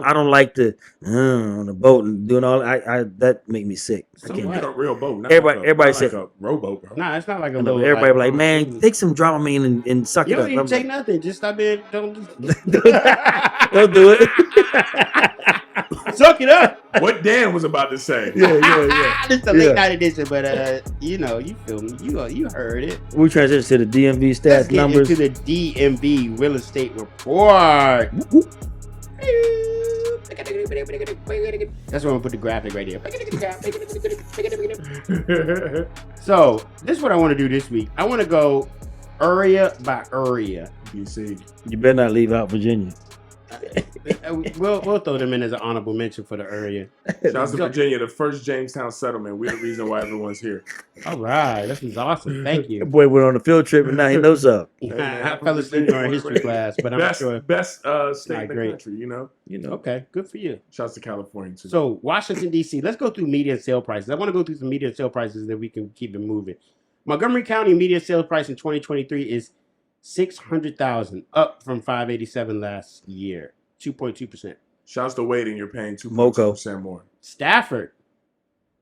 I don't like the on the boat and doing all. I that make me sick. I So can't. what? Get a real boat. Not Everybody not said- like a rowboat, bro. Nah, it's not like a I know, little. everybody be like, man, take some Dramamine and suck You it don't up. even I'm take like, nothing. Just stop it. Don't don't do it. suck it up. What Dan was about to say. yeah. This is the late Yeah. night edition, but you know, you feel me. You heard it. We transition to the DMV Let's stats get numbers. into the DMV real estate report. That's where I'm gonna put the graphic right here. So this is what I want to do this week. I want to go area by area. You see, You better not leave out Virginia. We'll throw them in as an honorable mention for the area. shout out to Virginia, the first Jamestown settlement. We're the reason why everyone's here. All right, this is awesome. Thank That you. boy went on a field trip and now he knows up. I fell asleep during history class, but I'm best, sure. best state in the great. country. You know. Okay, good for you. Shouts to California too. So Washington D.C. Let's go through median sale prices. I want to go through some median sale prices that we can keep it moving. Montgomery County median sale price in 2023 is $600,000, up from $587 last year, 2.2%. shouts to waiting. You're paying 2% more. Stafford,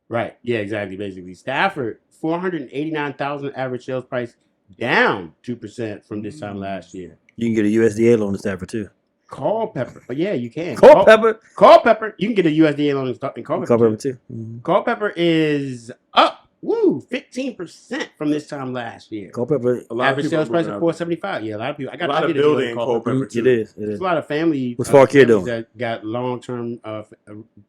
right? Yeah, exactly. Basically, Stafford, $489,000 average sales price, down 2% from this time last year. You can get a USDA loan to Stafford too. Culpeper, but yeah, you can. Culpeper. Culpeper, you can get a USDA loan in Culpeper. Culpeper too. Mm-hmm. Culpeper is up, 15% from this time last year. Culpeper. A lot of Average people sales price moving of out. $475. Yeah, a lot of people. A lot of building in Culpeper It too. is. There's a lot of family. What's Fauquier families doing? that got long-term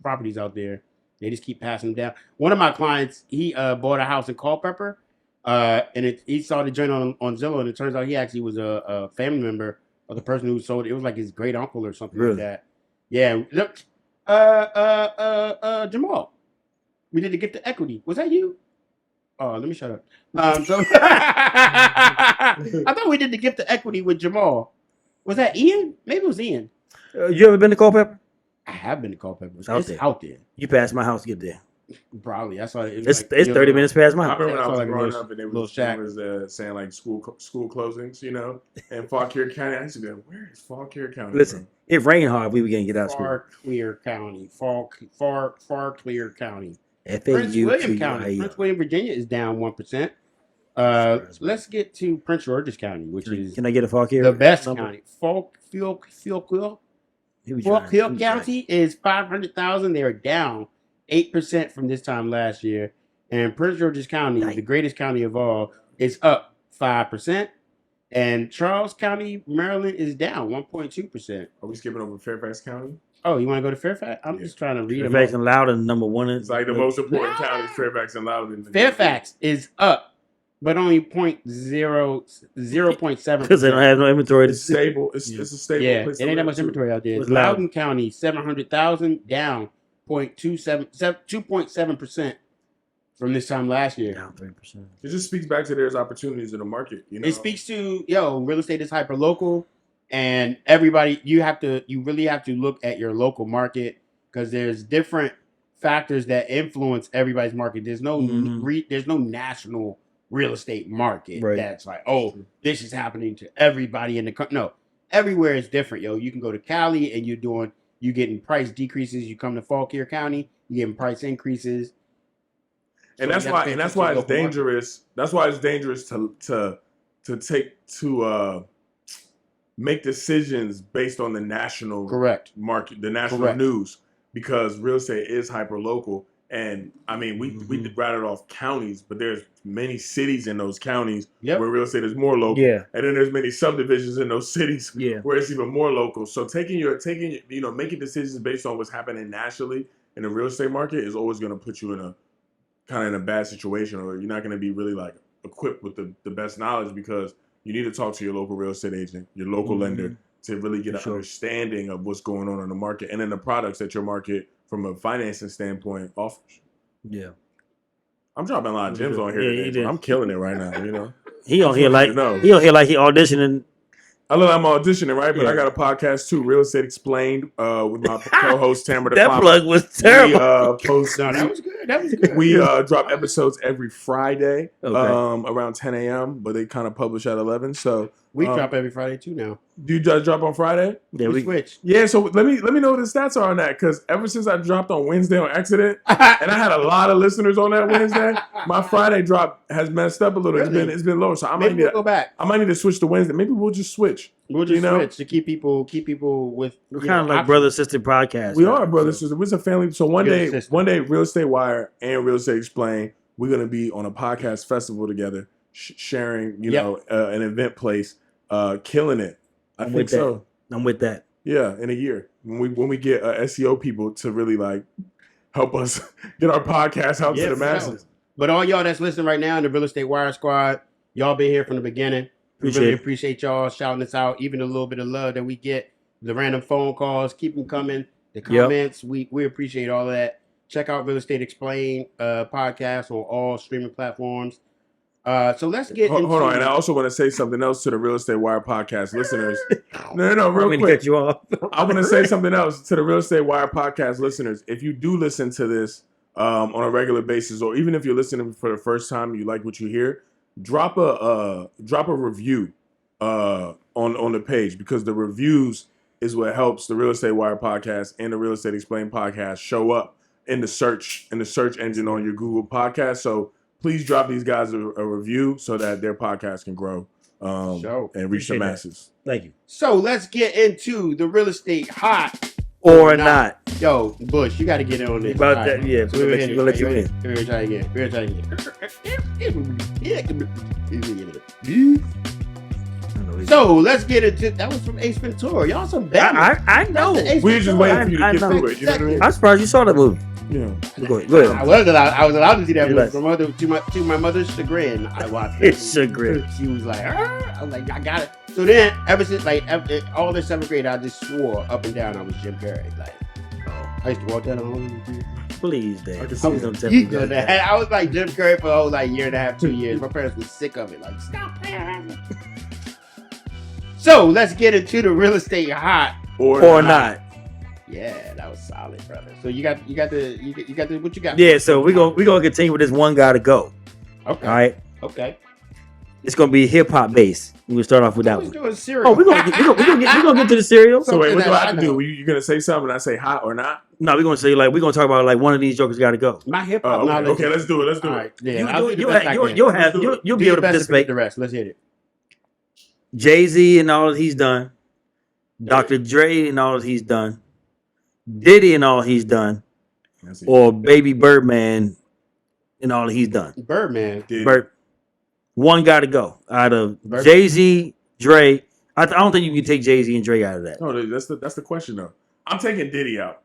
properties out there. They just keep passing them down. One of my clients, he bought a house in Culpeper, and he saw the joint on Zillow, and it turns out he actually was a family member of the person who sold it. It was like his great uncle or something Really? like that. Yeah. Look, Jamal, we did to get the equity. Was that you? Oh, let me shut up. So I thought we did the gift to equity with Jamal. Was that Ian? Maybe it was Ian. You ever been to Culpeper? I have been to Culpeper. It's out there. out there. You passed my house to get there. Probably. I saw it. It's 30 minutes past my I house. remember when I was like a growing little- up and they little was, shack. saying like school closings, you know, and Fauquier County. I used to be like, where is Fauquier County? Listen, it rained hard. We were going to get out of school. Far County. Far Clear County. Prince FAU William County. Prince William, Virginia is down 1%. Let's get to Prince George's County, which is Can I get a Fauquier? the best number? county. Falkville He was trying- he was County is 500,000. They are down 8% from this time last year. And Prince George's County, Dang. the greatest county of all, is up 5%. And Charles County, Maryland, is down 1.2%. Are we skipping over Fairfax County? Oh, you want to go to Fairfax? I'm Yeah. just trying to read them. Fairfax and Loudoun, number one. It's like the most important counties, Fairfax and Loudoun. Fairfax is up, but only 0.7%. Because they don't have no inventory to It's see. stable. It's a stable Yeah, place. it ain't that much inventory out there. What's Loudoun County, 700,000, down 2.7% from this time last year. Down 3%. It just speaks back to there's opportunities in the market. You know, It speaks to real estate is hyper local, and everybody you really have to look at your local market because there's different factors that influence everybody's market. There's no Mhm. there's no national real estate market Right. that's like, oh, this is happening to everybody in the country. No, everywhere is different. You can go to Cali and you getting price decreases. You come to Fauquier County, you getting price increases. And So that's you why gotta pay it's attention to local dangerous. That's why it's dangerous to make decisions based on the national Correct. market, the national Correct. news, because real estate is hyper local. And I mean, we rattled off counties, but there's many cities in those counties Yep. where real estate is more local. Yeah. And then there's many subdivisions in those cities Yeah. where it's even more local. So making decisions based on what's happening nationally in the real estate market is always going to put you in a bad situation, or you're not going to be really like equipped with the best knowledge, because you need to talk to your local real estate agent, your local lender, to really get an understanding of what's going on in the market and then the products that your market from a financing standpoint offers. Yeah. I'm dropping a lot of gems on here Yeah, today, but I'm killing it right now, you know. He on here like he auditioning. I look, I'm auditioning, right? But Yeah. I got a podcast too, Real Estate Explained, with my co-host Tamara. That plug was terrible. We post. No, that was good. That was good. We drop episodes every Friday, Okay. around 10 a.m. But they kind of publish at 11. So We drop every Friday too now. do you just drop on Friday? Yeah, We we switched. Yeah. So let me know what the stats are on that, because ever since I dropped on Wednesday on accident, and I had a lot of listeners on that Wednesday, my Friday drop has messed up a little. Really? It's been low. So Maybe we'll go back. I might need to switch to Wednesday. Maybe we'll just switch. We'll just you know? switch to keep people with. we're kind of like brother sister podcast. We are brothers, sisters. We're a family. So one Good day, system. Real Estate Wire and Real Estate Explained, we're gonna be on a podcast festival together, sharing, an event place, killing it. I I'm think with that. so. I'm with that. Yeah, in a year when we get SEO people to really like help us get our podcast out to the masses. But all y'all that's listening right now in the Real Estate Wire Squad, y'all been here from the beginning. We really appreciate y'all shouting us out, even a little bit of love that we get, the random phone calls, keep them coming, the comments. We appreciate all of that. Check out Real Estate Explained podcast on all streaming platforms. So let's get Hold on, and I also want to say something else to the Real Estate Wire podcast listeners. No, real quick. Cut you off. I want to say something else to the Real Estate Wire podcast listeners. If you do listen to this on a regular basis, or even if you're listening for the first time, you like what you hear, drop a review on the page, because the reviews is what helps the Real Estate Wire podcast and the Real Estate Explained podcast show up in the search engine on your Google podcast. So please drop these guys a review so that their podcast can grow and reach the masses. Thank you. So let's get into the real estate hot Or not. Yo, Bush, you got to get in on this. About that, yeah. So We'll let you in. We'll try again. So let's get into that. Was from Ace Ventura. Y'all some bad. I know. We were just waiting for you to get through it. You know what I mean? I'm surprised you saw that movie. Yeah. Go ahead. I was allowed to see that Relax. movie. To my mother's chagrin, I watched it. It's chagrin. She was like, "Arr!" I was like, I got it. So then, ever since all the 7th grade, I just swore up and down I was Jim Carrey. Like, I used to walk down the hall. Please, Dad. I Please don't tell me that. I was like Jim Carrey for a whole year and a half, 2 years. My parents were sick of it. Like, stop playing. So let's get into the real estate hot Or not. Yeah, that was solid, brother. So you got the what you got? Yeah, so we're gonna continue with this one guy to go. Okay. All right. Okay. It's gonna be hip hop based. We'll start off with that one. Doing cereal. Oh, we're gonna get to the cereal. So wait, what do I have Something to that do? You're gonna say something and I say hot or not? No, we're gonna talk about like one of these jokers got to go. My hip hop Okay, knowledge. okay, let's do it. Let's do All it. right. Yeah, You'll be able to participate. The rest. Let's hit it. Jay-Z and all that he's done. Dr. Dre and all that he's done. Diddy and all he's done. Or Baby Birdman and all that he's done. Birdman. One got to go out of Jay-Z, Dre. I don't think you can take Jay-Z and Dre out of that. No, that's the question though. I'm taking Diddy out.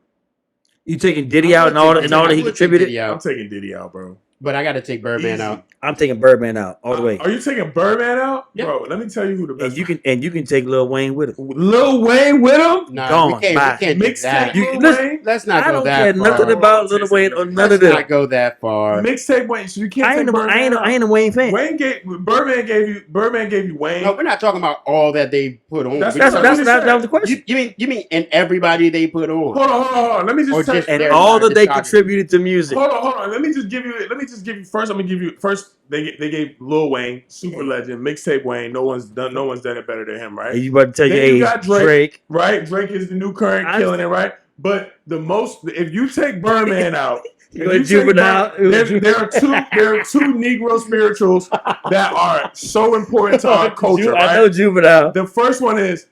You taking Diddy out and all that he contributed? I'm taking Diddy out, bro. But I got to take Birdman out. I'm taking Birdman out all the way. Are you taking Birdman out? Yep. Bro, let me tell you who the best. And you can take Lil Wayne with him. Lil Wayne with him? Nah, Gone. we can't do that. Mixtape Lil Wayne? Let's not I go don't that care far. nothing about Lil Wayne or none of Let's them. not go that far. Mixtape Wayne. So you can't I take Birdman out. ain't a Wayne fan. Birdman gave you Wayne. No, we're not talking about all that they put on. That was the question. You mean and everybody they put on? Hold on. Let me just tell you. And all that they contributed to music. Hold on. Let me just give you first. I'm gonna give you first. They gave Lil Wayne, super legend, mixtape Wayne. No one's done it better than him, right? And you about to tell your Then you age, got Drake, right? Drake is the new current killing it, right? But if you take Birdman out, If you say juvenile. there are two Negro spirituals that are so important to our culture, right? I know juvenile. The first one is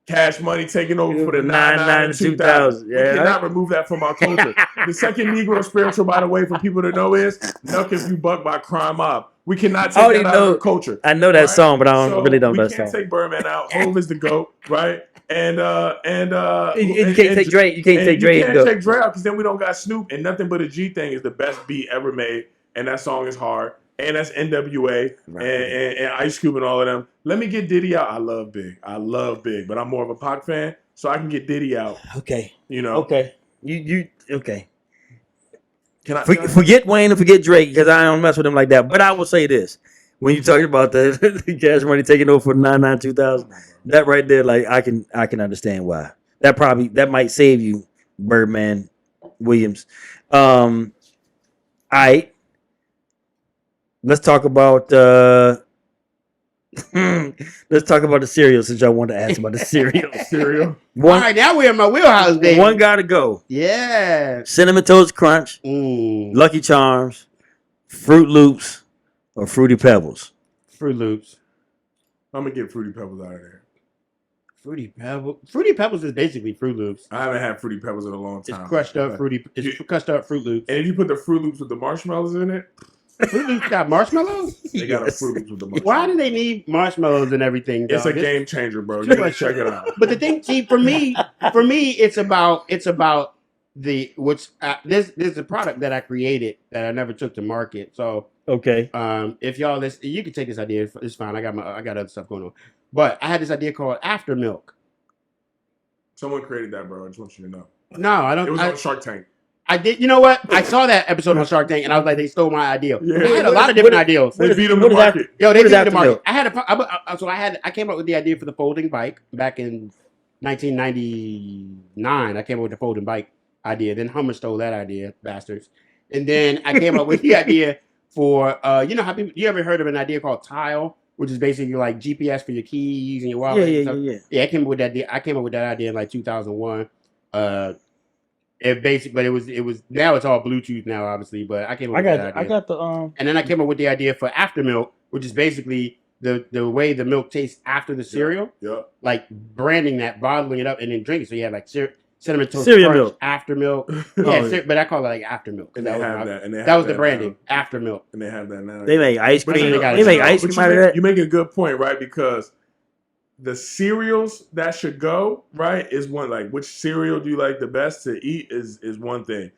Cash Money taking over for the 99 and 2000. Yeah. We cannot remove that from our culture. The second Negro spiritual, by the way, for people to know is Nuck If You Buck by Crime Mob. We cannot take that out of the culture. I know that song, but I really don't know that We song. can't take Birdman out. Hove is the GOAT, right? And you can't take Drake. You can't take Drake. You can't take Drake out because then we don't got Snoop. And Nothing But a G Thing is the best beat ever made, and that song is hard. And that's NWA and Ice Cube and all of them. Let me get Diddy out. I love Big, but I'm more of a Pac fan, so I can get Diddy out. Okay, you know. Okay, you okay? Can I forget Wayne and forget Drake because I don't mess with them like that. But I will say this: when you talking about the Cash Money taking over for 99 2000, that right there, like I can understand why. That might save you, Birdman Williams. All right. Let's talk about the cereal since y'all wanted to ask about the cereal. All right, now we're in my wheelhouse, baby. One gotta go. Yeah. Cinnamon Toast Crunch, Lucky Charms, Fruit Loops, or Fruity Pebbles. Fruit Loops. I'm gonna get Fruity Pebbles out of there. Fruity Pebbles is basically Fruit Loops. I haven't had Fruity Pebbles in a long time. It's crushed up Fruit Loops. And if you put the Fruit Loops with the marshmallows in it. Fruit Loops got marshmallows? They got a Fruit Loops with the marshmallows. Why do they need marshmallows and everything? It's a game changer, bro. You gotta check it out. But the thing, see, for me, it's about this is a product that I created that I never took to market. So okay, if y'all listen, you can take this idea. It's fine. I got other stuff going on. But I had this idea called After Milk. Someone created that, bro. I just want you to know. No, I don't. It was on Shark Tank. I did. You know what? I saw that episode on Shark Tank, and I was like, they stole my idea. Yeah. I had a lot of different ideas. They beat them to market. Yo, they beat them to market. I came up with the idea for the folding bike back in 1999. I came up with the folding bike idea. Then Hummer stole that idea, bastards. And then I came up with the idea for you know how people. You ever heard of an idea called Tile, which is basically like GPS for your keys and your wallet? Yeah. I came up with that idea. I came up with that idea in like 2001. But it was now it's all Bluetooth now, obviously. But I came up with that idea. I got the And then I came up with the idea for After Milk, which is basically the way the milk tastes after the cereal. Yeah. Like branding that, bottling it up, and then drinking. So you have like Cinnamon Toast Cereal Crunch, milk. After Milk. But I call it like After Milk. And That was the branding, After Milk. And they have that now. They make ice cream. They make ice cream out of that. You make a good point, right? Because the cereals that should go, right, is one, like, which cereal do you like the best to eat is one thing.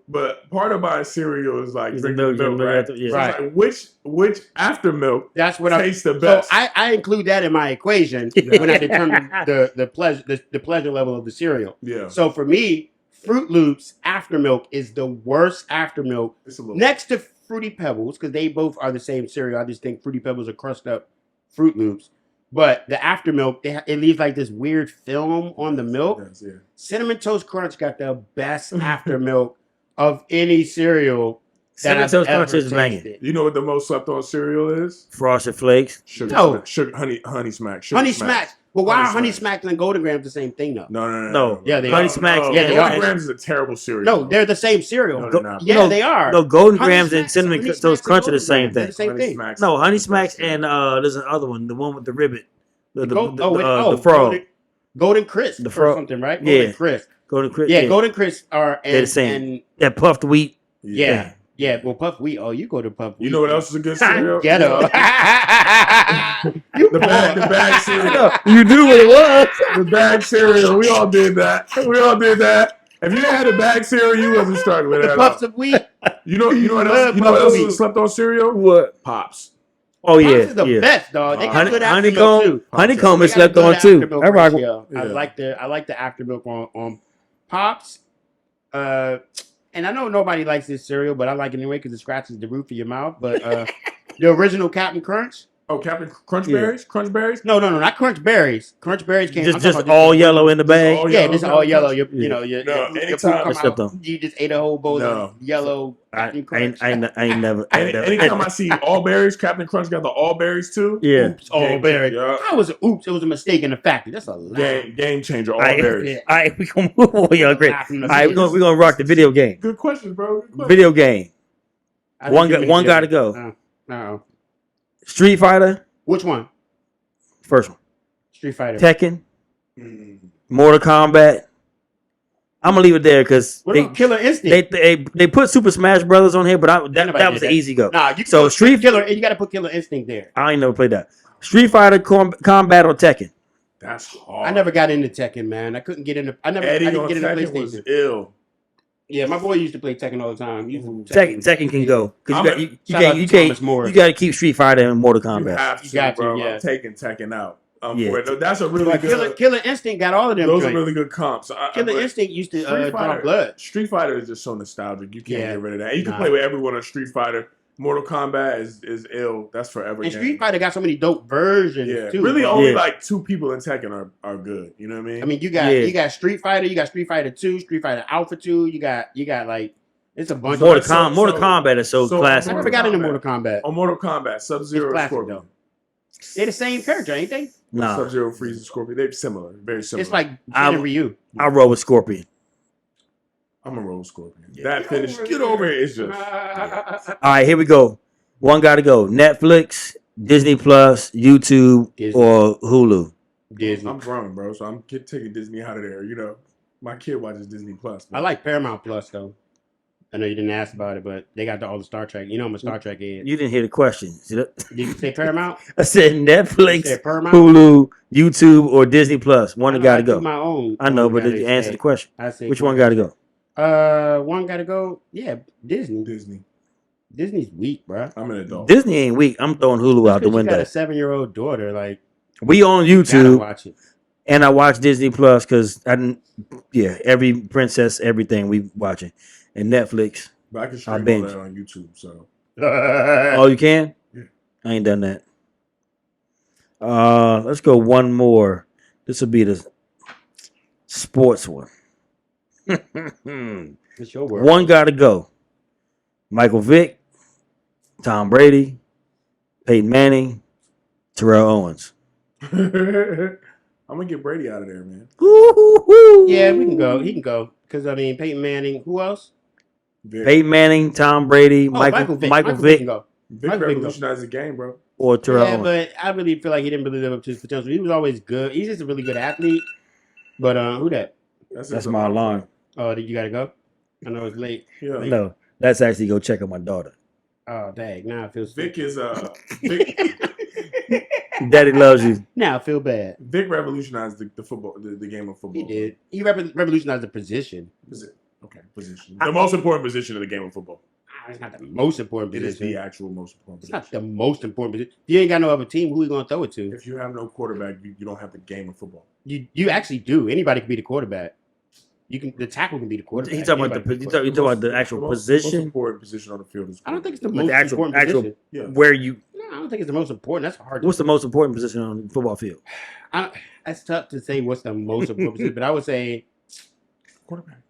But part of buying cereal is like drinking milk, right? Yeah. So it's like which After Milk That's what tastes the best. So I include that in my equation when I determine the pleasure level of the cereal. Yeah. So for me, Fruit Loops After Milk is the worst After Milk next to Fruity Pebbles, because they both are the same cereal. I just think Fruity Pebbles are crushed up Fruit Loops. But the After Milk, it leaves like this weird film on the milk. Yes, yeah. Cinnamon Toast Crunch got the best After Milk of any cereal. Cinnamon Toast Crunch is banging. You know what the most slept on cereal is? Frosted Flakes. Honey Smack. Honey Smacks. Well, why are Honey Smacks and Golden Grams the same thing though? No. Yeah, they Honey are. Smacks. Yeah, they are. Golden Grams is a terrible cereal. No, they're the same cereal. No, they're not. Yeah, they are. No, Golden Honey Grams and Smacks, Cinnamon Honey Toast Smacks Crunch are and the same Golden thing. Grams, they're the same thing. No, Honey Smacks and there's another one, the one with the ribbit. The frog. Golden Crisp. The frog. Or something, right? Yeah. Golden Crisp. Golden Crisp. Yeah, Golden Crisp are they're the same. That puffed wheat. Yeah. Well, puffed wheat. Oh, you go to puffed wheat. You know what else is a good cereal? Ghetto. The bag cereal. You knew what it was. The bag cereal. We all did that. If you had a bag cereal, you wasn't struggling at all. Puffs of wheat. You know what else? You know what else is slept on cereal? What? Pops. Oh yeah, Pops is the best, dog. They got good honeycomb. After Milk too. Honeycomb is slept on too. I like the After Milk on Pops. And I know nobody likes this cereal, but I like it anyway because it scratches the roof of your mouth. But the original Captain Crunch, Oh, Captain Crunchberries? Crunchberries? No, not Crunch Berries. Crunch Berries came. Just all yellow in the bag. all Yeah, yellow this is Captain all yellow. Crunch? You know, your fruit anytime- come Except out. You just ate a whole bowl No. of yellow Captain Crunch. I ain't never. Anytime I see all berries, Captain Crunch got the all berries too. Yeah. Oops, all Game berries. changer. How was it? Oops, it was a mistake in the factory. That's a lie. Game changer, all All berries. right, we gonna move on, y'all. Great. Laugh from All the right, we're gonna rock the video game. Good questions, bro. Good questions. Video game. I think One you got to made go. Uh-oh. Street Fighter, Which one? first one. Street Fighter. Tekken, Mm. Mortal Kombat. I'm gonna leave it there because What about Killer Instinct? they put Super Smash Brothers on here, but Nobody that did was an easy go. Nah, you So put Street Killer. You got to put Killer Instinct there. I ain't never played that. Street Fighter, Combat, or Tekken. That's hard. I never got into Tekken, man. I couldn't get into. I Eddie didn't on get into Tekken was PlayStation. ill. Yeah, my boy used to play Tekken all the time. Tekken can go because you Shout out to Thomas More. got to keep Street Fighter and Mortal You Kombat. have to, You got to, bro. yeah. I'm taking Tekken out. Yeah. For it. That's a really But good. Killer Instinct got all of them. Those joints. are really good comps. Killer but Instinct used to Street draw Fighter- blood. Street Fighter is just so nostalgic. You can't Yeah. get rid of that. And you can Nah. play with everyone on Street Fighter. Mortal Kombat is ill. That's forever. And game. Street Fighter got so many dope versions Yeah, too. really bro. only Yeah. like 2 people in Tekken are good. You know what I mean? I mean, you Yeah. got Street Fighter, you got Street Fighter 2, Street Fighter Alpha 2. You got like it's a bunch. Mortal of Mortal Kombat is so so- I classic. never got into Mortal Kombat. on Mortal Kombat, Sub-Zero, It's classic, Scorpion. though. They're the same character, ain't they? Nah, Sub-Zero, Frieza, Scorpion. They're similar. Very similar. It's like Jin I'm- and Ryu. I roll with Scorpion. I'm a roll Scorpion. Yeah. That finish. Get over it. It's just. All right, here we go. One got to go. Netflix, Disney Plus, YouTube, Disney. or Hulu. Disney. I'm grown, bro, so I'm taking Disney out of there. You know, my kid watches Disney Plus. I like Paramount Plus though. I know you didn't ask about it, but they got all the Star Trek. You know I'm a Star Trek head. You didn't hear the question. See that? Did you say Paramount? I said You Netflix, said Paramount. Hulu, YouTube, or Disney Plus. One got to do go. My own. I know, but gotta did you answer say. the question? I say Which one got to go? One got to go. Yeah, Disney. Disney. Disney's weak, bro. I'm an adult. Disney ain't weak. I'm throwing Hulu out the You got window. a 7-year-old daughter. Like We on you gotta YouTube, watch it. and I watch Disney Plus because I didn't. Yeah, every princess, everything we watching, and Netflix. But I can I stream all binge. that on YouTube. So Oh, you can? Yeah. I ain't done that. Let's go one more. This will be the sports one. It's your word. One got to go. Michael Vick, Tom Brady, Peyton Manning, Terrell Owens. I'm gonna get Brady out of there, man. Yeah, we can go. He can go because I mean Peyton Manning. Who else? Vic, Peyton Manning, Tom Brady, Oh, Michael Vick. Vick, can go. Vic Michael Vick, revolutionized the game, bro. or Terrell Yeah, Owens. but I really feel like he didn't really live up to his potential. He was always good. He's just a really good athlete. But who that? That's my alarm. Oh, you gotta go. I know it's late. Yeah. No, that's actually go check on my daughter. Oh, dang. Now I feel Vic is Vic, Daddy loves you. now I feel bad. Vic revolutionized the football, the game of football. He did. He revolutionized the position. Position. The most important position in the game of football. It's not the most important It is position. the actual most important It's not position. the most important position. You ain't got no other team. Who you gonna throw it to? If you have no quarterback, you don't have the game of football. You actually do. Anybody can be the quarterback. You can. The tackle can be the quarterback. He's talking about Anybody can be you talking about the actual Most position important position on the field is. I don't think it's the Like most the actual- important position. Yeah. where you. No, I don't think it's the most important. That's hard. What's the most important position on the football field? That's tough to say. What's the most important position? But I would say, quarterback.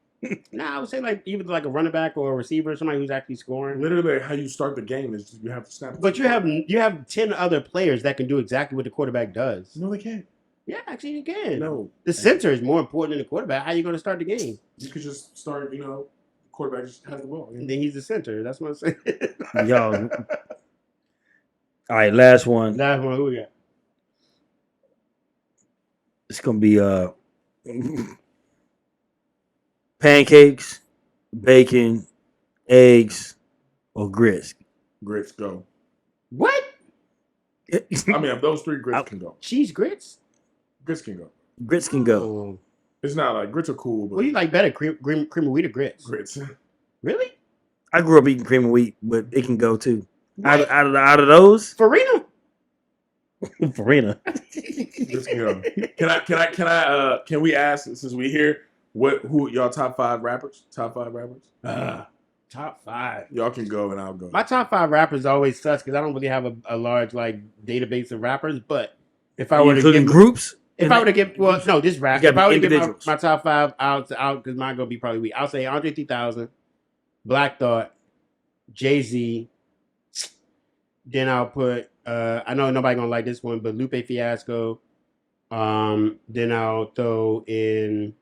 I would say like either like a running back or a receiver, somebody who's actually scoring. Literally, how you start the game is you have to snap. But you have 10 other players that can do exactly what the quarterback does. No, they can't. Yeah, actually you can. No, The center is more important than the quarterback. How are you going to start the game? you could just start. Quarterback just has the ball. And then he's the center. That's what I'm saying. Yo. All right, last one. Last one, who we got? It's gonna be pancakes, bacon, eggs, or grits. Grits go. What? I mean, if those 3 grits can go. Cheese grits? Grits can go. Grits can go. Oh. It's not like grits are cool, but What do you like better, cream of wheat or grits? grits. Really? I grew up eating cream of wheat, but it can go too. What? Out of those, Farina? Farina. Grits can go. Can we ask, since we here, who y'all top 5 rappers? Top 5 rappers? Top 5. Y'all can go and I'll go. My top 5 rappers always sucks because I don't really have a large like database of rappers. But if I were to including give groups, if I were to give no this rap, gotta if I were be to give individuals. my top 5 out because mine gonna be probably weak. I'll say Andre 3000, Black Thought, Jay-Z. Then I'll put I know nobody gonna like this one, but Lupe Fiasco. Then I'll throw in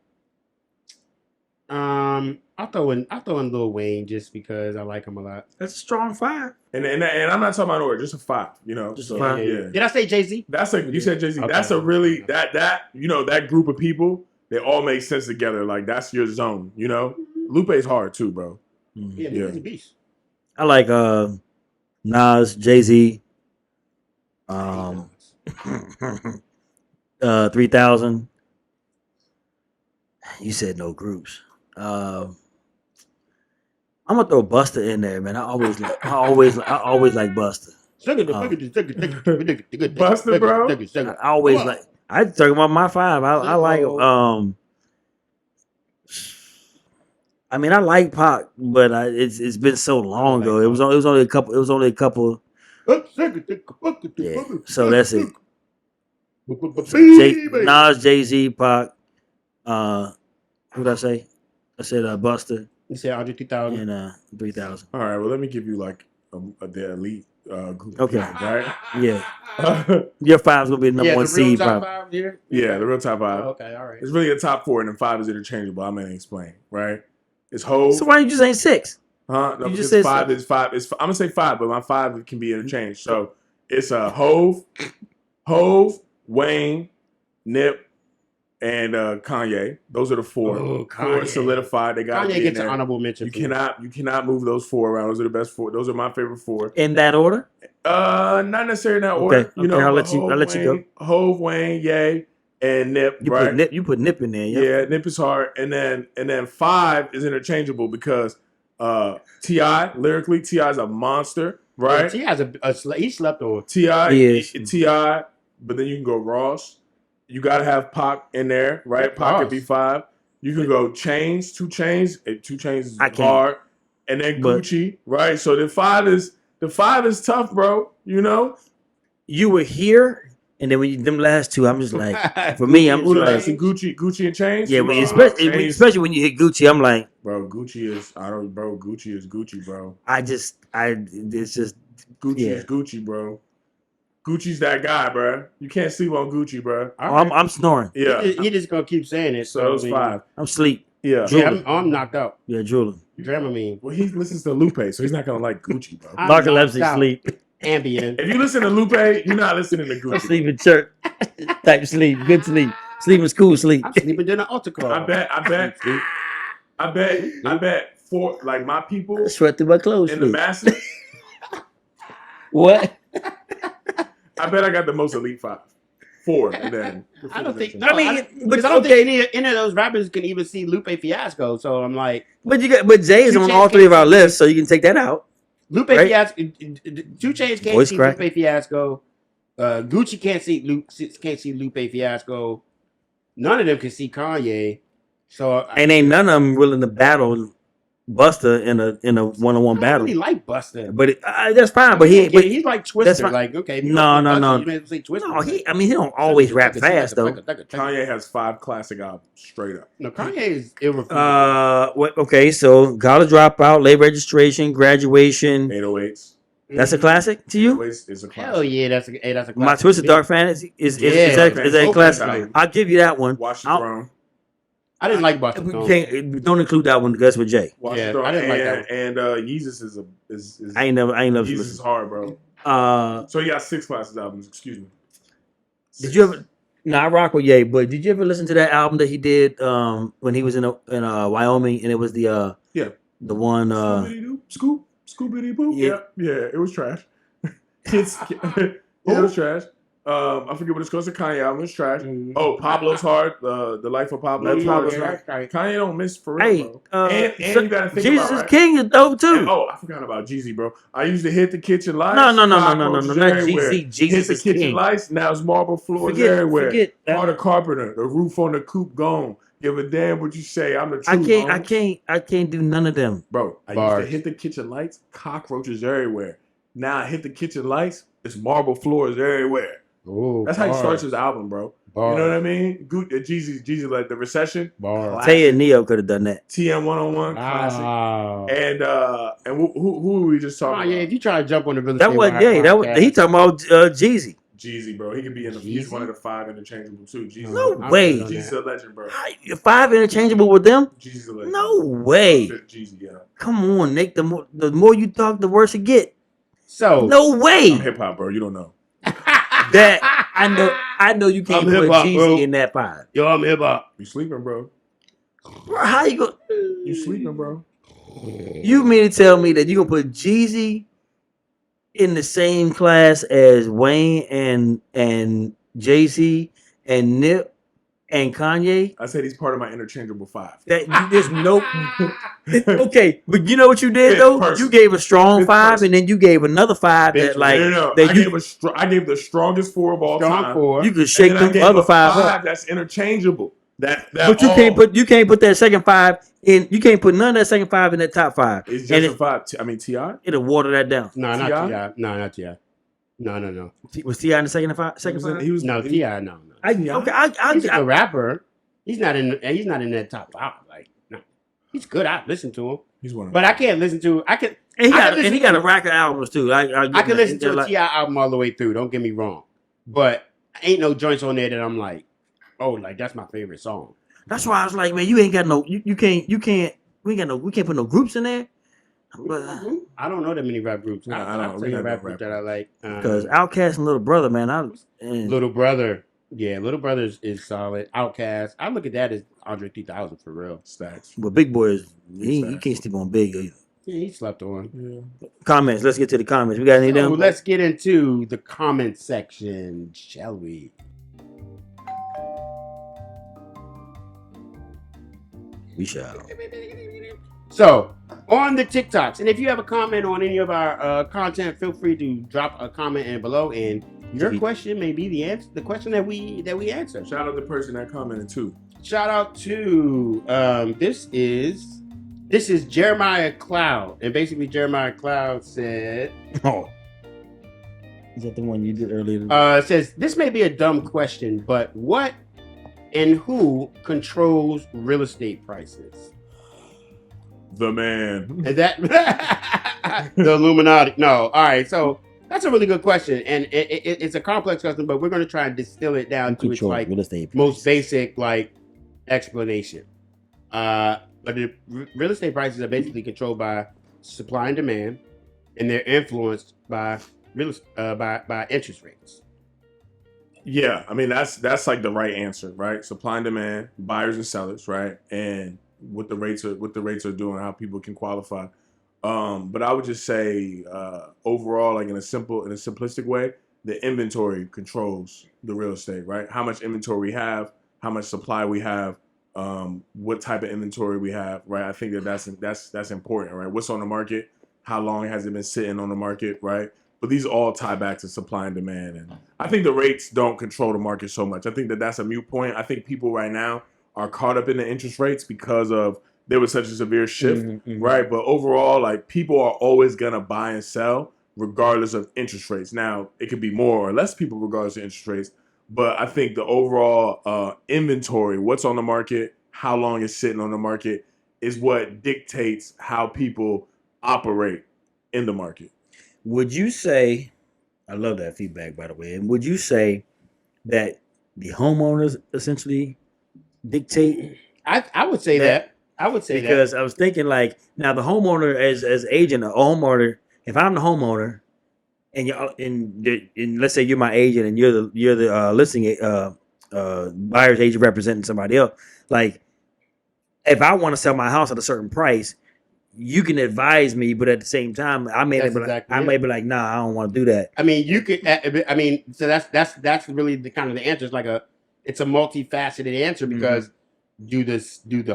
I'll throw in Lil Wayne just because I like him a lot. that's a strong 5. And I'm not talking about order, just a 5. You know, Just so, a 5. Yeah. Did I say Jay-Z? That's you said Jay-Z. Okay. That's a really that you know that group of people. They all make sense together. Like that's your zone. You know, Lupe's hard too, bro. Yeah, Yeah. he's a beast. I like Nas, Jay-Z, 3000. You said no groups. I'm gonna throw Buster in there, man. I always like Buster. Buster, bro. I always like. I talking about my 5. I like. I mean, I like Pac, but it's been so long ago. It was only a couple. Yeah. So that's it. Nas, Jay-Z, Pac. What did I say? I said Buster You said Andre 3000. and 3000. All right, well, let me give you like the elite group. Okay. Of people, right? Yeah. Your 5's gonna be the number 1 the real seed, top probably. 5 here. Yeah, the real top 5. Oh, okay, all right. It's really a top 4, and then 5 is interchangeable. I'm gonna explain, right? It's Hov. So why you just ain't 6? Huh? No, You just because said 5 is 5. I'm gonna say 5, but my 5 can be interchanged. So it's Hov, Wayne, Nip, and Kanye. Those are the 4. Oh, 4 Kanye. solidified. They got Kanye gets an honorable mention. You cannot move those 4 around. Those are the best 4. Those are my favorite 4. In that order? Not necessarily in that order. Okay. You know, I'll let you go. Hov, Wayne, Ye, and Nip. You right? put Nip in there. Yeah, Nip is hard, and then 5 is interchangeable because Ti lyrically, Ti is a monster, right? He has he slept on. Ti, Yes. Ti, but then you can go Ross. You gotta have Pac in there, right? Yeah, Pac could Ross. be 5. You can go Chains, 2 Chains. 2 Chains is I can't. hard, and then But- Gucci, right? So the 5 is tough, bro. You know, You were here, and then when them last 2, I'm just like, for me, I'm Who the like, last in Gucci and Chains. yeah, Come on, especially, Chains. when you hit Gucci, I'm like, Bro, Gucci is Gucci, bro. it's just, Gucci Yeah. is Gucci, bro. Gucci's that guy, bro. You can't sleep on Gucci, bro. I'm snoring. Yeah. He just gonna keep saying it. So those 5. I'm sleep. Yeah. Yeah, I'm knocked out. Yeah, drooling. Dramamine. Well, he listens to Lupe, so he's not gonna like Gucci, bro. I'm Narcolepsy, knocked out. sleep. Ambien. If you listen to Lupe, you're not listening to I'm Gucci. sleeping church. Type of sleep. Good sleep. Sleeping school sleep. I'm sleeping during the altar call. I bet 4 like my people Sweat through my clothes. in the sleep. masses. What? I bet I got the most elite 5. 4, and then I don't think. I mean, because I don't think any of those rappers can even see Lupe Fiasco. So I'm like, But Jay is 2 on Chainz all 3 of our can't- lists, so you can take that out. Lupe Right? Fiasco. 2 Chainz can't Voice see crack. Lupe Fiasco. Gucci can't see Lupe Fiasco. None of them can see Kanye. So And ain't none of them willing to battle Buster in a one-on-one I don't battle. really like Buster. But that's fine. But he's he like that's Twister. fine. Like okay, if you No, don't no, like no. Buster, you may as well say Twister. no, he don't always rap fast though. Kanye has 5 classic albums straight up. No, Kanye is irrefutable. Okay, so college dropout, late registration, graduation. 808s. That's a classic to you. 808s is a classic. Hell yeah, that's a classic. My Twisted Dark Fantasy is that a Open classic? Time. I'll give you that one. Watch the I'll- Throne. I didn't like Buster. We No. don't include that one because that's with Jay. Watch Yeah, the Throne. I didn't like that And Yeezus is I ain't never Yeezus is listened. hard, bro. Uh, So he got 6 classic albums. Excuse me. did you ever? No, I rock with Ye, but did you ever listen to that album that he did when he was in Wyoming, and it was the Yeah. the one Scooby Doo. Yeah. Yeah, it was trash. Kids, it was trash. I forget what it's called. It's a Kanye album. It's trash. Mhm. Oh, Pablo's hard. The Life of Pablo. That's Pablo's Pablo. hard. Kanye don't miss for real, Hey, bro. And you gotta think Jesus about is right? King is dope too. And, I forgot about Jeezy, bro. I used to hit the kitchen lights. No, no, cockroaches not everywhere. Jeezy. Jesus Hit the is kitchen King. lights. Now it's marble floors everywhere. Forget Carter Carpenter. The roof on the coupe gone. Give a damn what you say. I'm the I truth. I can't do none of them. Bro, I used Bars. to hit the kitchen lights, cockroaches everywhere. Now I hit the kitchen lights, it's marble floors everywhere. Ooh, That's how he bars. starts his album, bro. Bars. You know what I mean? Jeezy like the recession. Bars. Tay and Neo could have done that. TM 101 classic. Wow. And who were we just talking Oh about? yeah, if you try to jump on the real That estate was wire that was he podcast, talking about Jeezy. Jeezy, bro. He could be in the he's Jeezy? one of the 5 interchangeable too. Jeezy. No I'm way. good on Jeezy's that. a legend, bro. 5 interchangeable with them? Jeezy's a legend. No way. Jeezy, yeah. Come on, Nick. The more you talk, the worse it get. So No way. I'm hip hop, bro. You don't know. That I know you can't I'm put hip-hop, Jeezy bro. in that 5. Yo, I'm hip hop. You sleeping, bro. Bro, how you go? You sleeping, bro. You mean to tell me that you gonna put Jeezy in the same class as Wayne and Jay-Z and Nip and Kanye? I said he's part of my interchangeable 5. That there's no okay, but you know what you did Fifth though? person. You gave a strong Fifth 5, person. and then you gave another 5 that like No. that I gave the strongest 4 of all Strong time. 4. you could And shake then I them gave other a 5 up. 5 that's interchangeable. But you can't put that second 5 in. You can't put none of that second 5 in that top 5. It's And just a 5. I mean, T.I.? it'll water that down. No, not T.I.? T.I. No, not T.I. No. Was T.I. in the second 5? Second 5? He was No, T.I. No. Okay, He's a good rapper. He's not in that top 5. Like, no. He's good. I listen to him. He's one of But I can't listen to I can and I he got a rack of albums too. I can listen to a T.I. album all the way through. Don't get me wrong. But ain't no joints on there that I'm like, oh, like that's my favorite song. That's why I was like, man, you ain't got no. You can't. We can't put no groups in there. But I don't know that many rap groups. No, I don't. I'll tell We you a got rap no group rap that I like. because Outkast and Little Brother, man, Little Brother. Yeah, Little Brother is solid. Outkast. I look at that as Andre 3000 for real. Stacks. but Big Boy is he can't sleep on Big either. Yeah, he slept on. Yeah. Comments. Let's get to the comments. We got any of So them? let's get into the comment section, shall we? We shall. So on the TikToks, and if you have a comment on any of our content, feel free to drop a comment in below, and your question may be the answer, the question that we answer. Shout out the person that commented too. Shout out to this is Jeremiah Cloud, and basically Jeremiah Cloud said, Oh, is that the one you did earlier? It says this may be a dumb question, but what and who controls real estate prices? The man. And that the Illuminati. No, all right. So that's a really good question, and it's a complex question, but we're going to try and distill it down to its like real estate most basic like explanation. But the real estate prices are basically controlled by supply and demand, and they're influenced by by interest rates. Yeah, I mean that's like the right answer, right? Supply and demand, buyers and sellers, right? And what the rates are doing, how people can qualify. But I would just say overall, like in a simplistic way, the inventory controls the real estate, right? How much inventory we have, how much supply we have, what type of inventory we have, right? I think that's important, right? What's on the market? How long has it been sitting on the market, right? But these all tie back to supply and demand, and I think the rates don't control the market so much. I think that's a moot point. I think people right now are caught up in the interest rates because of there was such a severe shift, right? But overall, like people are always gonna buy and sell regardless of interest rates. Now, it could be more or less people regardless of interest rates, but I think the overall inventory, what's on the market, how long it's sitting on the market, is what dictates how people operate in the market. Would you say? I love that feedback, by the way. And would you say that the homeowners essentially dictate? I would say that. I would say because I was thinking like now the homeowner as agent, a homeowner. If I'm the homeowner, and and let's say you're my agent and you're the listing buyer's agent representing somebody else, like if I want to sell my house at a certain price, you can advise me, but at the same time, I may be like, nah, I don't want to do that. I mean, you could. I mean, so that's really the kind of the answer. It's a multifaceted answer because do the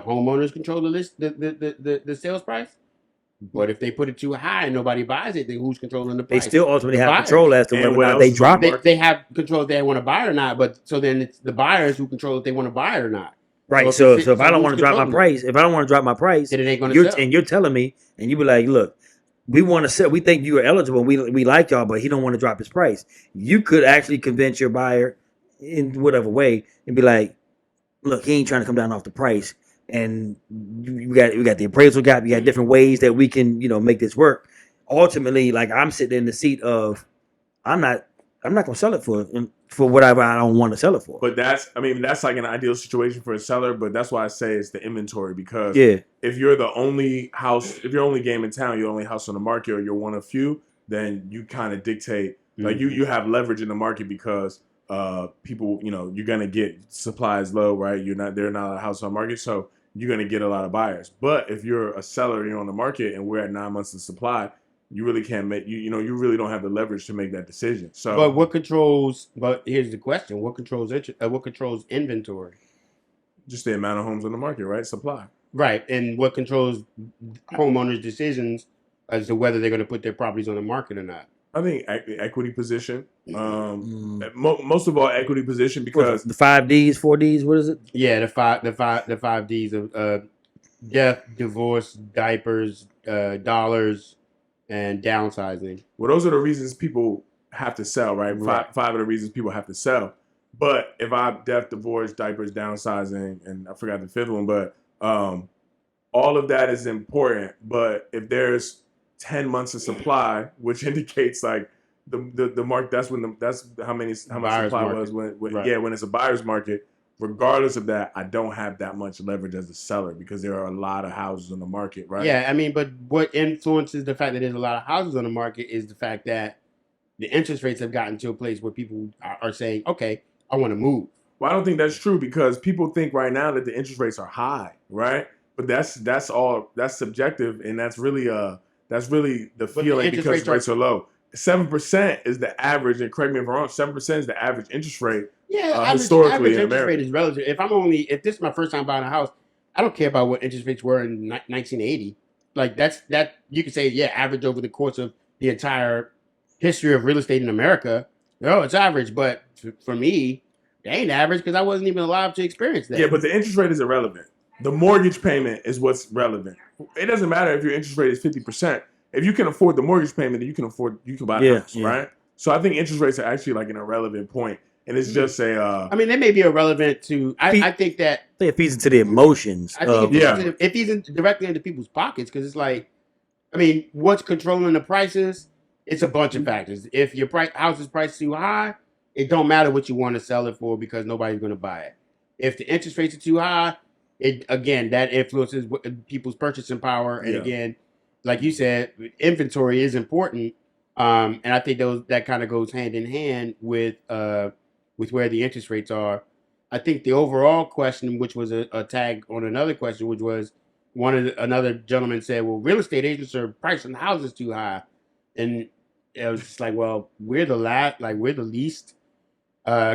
homeowners control the list the sales price? But if they put it too high and nobody buys it, then who's controlling the price? They still ultimately have buyers. control as to whether or not they drop it. They have control if they want to buy it or not. But so then it's the buyers who control if they want to buy it or not. Right. So So if I don't want to drop my price, then it ain't going to sell. and you're telling me, and you be like, look, we want to sell. We think you are eligible. We like y'all, but he don't want to drop his price. You could actually convince your buyer in whatever way and be like, look, he ain't trying to come down off the price. And we got the appraisal gap. You got different ways that we can, make this work. Ultimately, like I'm sitting in the seat of, I'm not gonna sell it for whatever I don't want to sell it for. But that's like an ideal situation for a seller. But that's why I say it's the inventory, because if you're the only house, if you're only game in town, you're only house on the market, or you're one of few, then you kind of dictate. Like you have leverage in the market because people, you're gonna get supplies low, right? They're not a house on market, so you're gonna get a lot of buyers. But if you're a seller, you're on the market, and we're at 9 months of supply, you really can't make you really don't have the leverage to make that decision. So, but what controls? But here's the question: what controls inventory? Just the amount of homes on the market, right? Supply, right? And what controls homeowners' decisions as to whether they're going to put their properties on the market or not? I think equity position. Most of all, equity position, because the 5Ds, 4Ds. What is it? Yeah, the five Ds of death, divorce, diapers, dollars, and downsizing. Well, those are the reasons people have to sell, right? Five of the reasons people have to sell. But if I have death, divorce, diapers, downsizing, and I forgot the fifth one, but all of that is important. But if there's 10 months of supply, which indicates like the market, that's how much supply was when it's a buyer's market. Regardless of that, I don't have that much leverage as a seller because there are a lot of houses on the market, right? Yeah, I mean, but what influences the fact that there's a lot of houses on the market is the fact that the interest rates have gotten to a place where people are saying, okay, I want to move. Well, I don't think that's true, because people think right now that the interest rates are high, right? But that's subjective, and that's really the feeling, because rates are low. 7% is the average, and correct me if I'm wrong, 7% is the average interest rate. Yeah, historically in interest America. Rate is relative. If this is my first time buying a house, I don't care about what interest rates were in 1980. Like that you could say, yeah, average over the course of the entire history of real estate in America. Oh, it's average, but for me, it ain't average because I wasn't even alive to experience that. Yeah, but the interest rate is irrelevant. The mortgage payment is what's relevant. It doesn't matter if your interest rate is 50%. If you can afford the mortgage payment, then you can buy the house, right? So I think interest rates are actually like an irrelevant point. And it's just I mean, they may be irrelevant to. I think that it feeds into the emotions. I think it feeds directly into people's pockets, because it's like, I mean, what's controlling the prices? It's a bunch of factors. If your house is priced too high, it don't matter what you want to sell it for because nobody's going to buy it. If the interest rates are too high, that influences people's purchasing power. And again, like you said, inventory is important. And I think that kind of goes hand in hand with where the interest rates are. I think the overall question, which was a tag on another question, which was another gentleman said, well, real estate agents are pricing houses too high. And it was just like, well, we're the least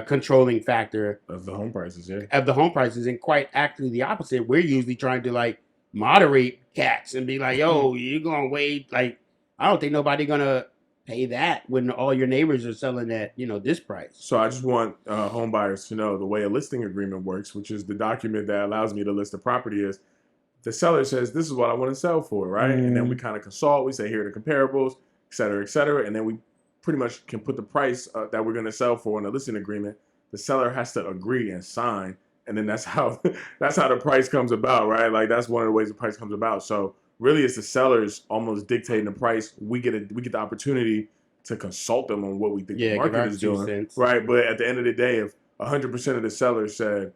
controlling factor of the home prices, and quite actually the opposite. We're usually trying to like moderate cats and be like, yo, you're gonna wait. Like, I don't think nobody gonna pay that when all your neighbors are selling at this price. So I just want home buyers to know the way a listing agreement works, which is the document that allows me to list the property. Is the seller says, this is what I want to sell for, right? And then we kind of consult. We say, here are the comparables, et cetera, and then we pretty much can put the price that we're going to sell for in a listing agreement. The seller has to agree and sign, and then that's how the price comes about, right? Like that's one of the ways the price comes about. So really, it's the sellers almost dictating the price. We get the opportunity to consult them on what we think the market is doing, right? But at the end of the day, if 100% of the sellers said,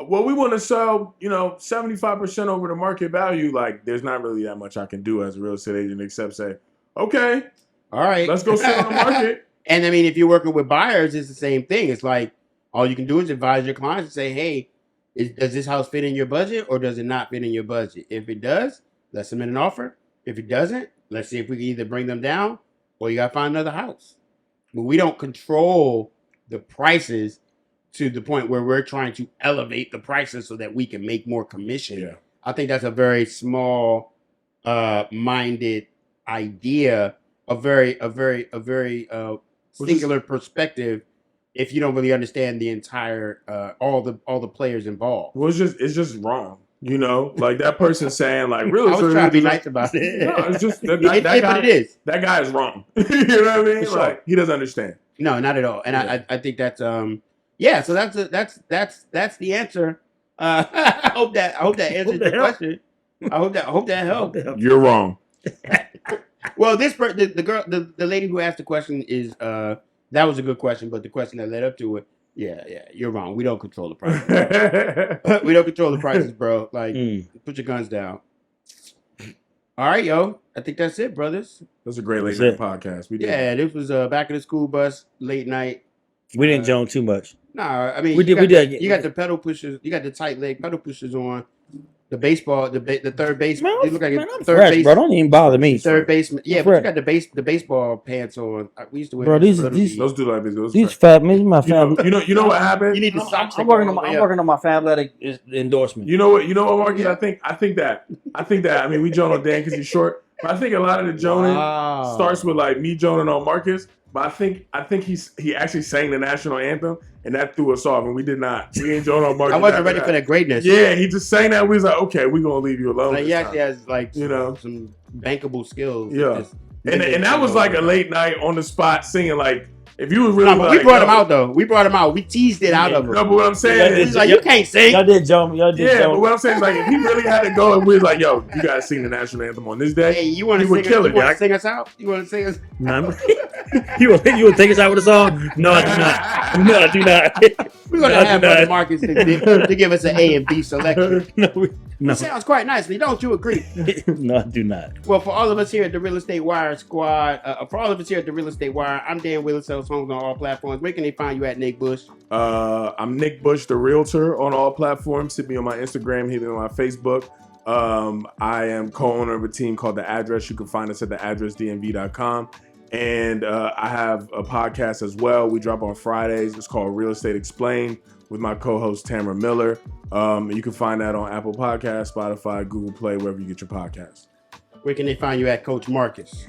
well, we want to sell, 75% over the market value, like there's not really that much I can do as a real estate agent except say, okay, all right, let's go sit on the market. And I mean, if you're working with buyers, it's the same thing. It's like all you can do is advise your clients and say, hey, does this house fit in your budget or does it not fit in your budget? If it does, let's submit an offer. If it doesn't, let's see if we can either bring them down or you got to find another house. But we don't control the prices to the point where we're trying to elevate the prices so that we can make more commission. Yeah. I think that's a very small minded idea, a very singular perspective if you don't really understand the entire all the players involved. Well, it's just wrong. You know, like that person saying like, I really? was trying to be nice about it. No, it's just that But guy. it is. That guy is wrong. You know what I mean? For sure. Like he doesn't understand. No, not at all. And Yeah. I think that's yeah. So that's the answer. I hope that answers your question. I hope that helped. You're wrong. Well, the lady who asked the question is that was a good question, but the question that led up to it, yeah, you're wrong. We don't control the prices. We don't control the prices, bro. Like, put your guns down. All right, yo. I think that's it, brothers. That's a great late night podcast. We did. Yeah, this was back in the school bus, late night. We didn't joan too much. Nah, I mean, We did. You got the pedal pushers. You got the tight leg pedal pushers on. The baseball, the third base. Man, They look like I'm third fresh, base, bro. Don't even bother me. third baseman. Yeah, I'm but you fresh. got the baseball pants on. We used to wear. Bro, these Those do like this. these fat men, my fat. You know what happened? You need the socks. I'm working on my fat athletic endorsement. You know what, Marcus? Yeah. I think that. I mean, we joan on Dan because he's short, but I think a lot of the joning starts with like me joning on Marcus. But I think he actually sang the national anthem, and that threw us off, and we did not. We ain't joning on Marcus. I wasn't ready for that greatness. Yeah, he just sang that. We was like, okay, we're gonna leave you alone. Like, he this actually time. has like some bankable skills. Yeah. Just- And that was like a late night on the spot singing. Like, if you was really, No, but we brought him out though. We brought him out. We teased it out of him. No, but what I'm saying He's is, like, you can't sing. Y'all did joan. Y'all did yeah, joan. but what I'm saying is, like, if he really had to go and we was like, yo, you gotta sing the national anthem on this day. Hey, you want He to would sing? kill You it, want to Jack. sing us out? You want to sing us? No, you will take us out with a song? No, I do not. No, I do not. We're gonna No, I have do Brother not. Marcus to give us an A and B selection. No, It sounds quite nicely, don't you agree? no, I do not. Well, for all of us here at the Real Estate Wire Squad, for all of us here at the Real Estate Wire, I'm Dan Wheeler, sells homes on all platforms. Where can they find you at, Nick Bush? I'm Nick Bush, the Realtor, on all platforms. Hit me on my Instagram, hit me on my Facebook. I am co-owner of a team called The Address. You can find us at theaddressdmv.com. And I have a podcast as well. We drop on Fridays. It's called Real Estate Explained with my co-host Tamara Miller. You can find that on Apple Podcasts, Spotify, Google Play, wherever you get your podcasts. Where can they find you at, Coach Marcus?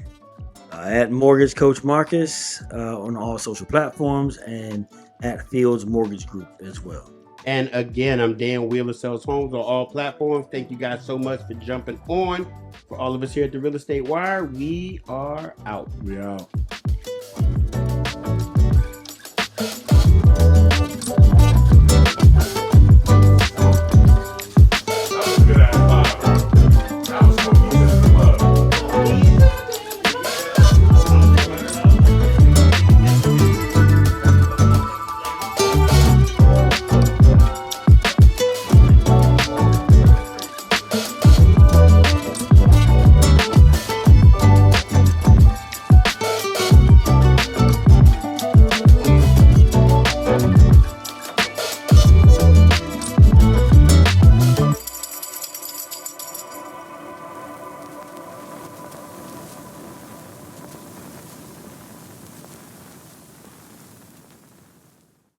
At Mortgage Coach Marcus on all social platforms and at Fields Mortgage Group as well. And again, I'm Dan Wheeler, sells homes on all platforms. Thank you guys so much for jumping on. For all of us here at the Real Estate Wire, we are out. We out.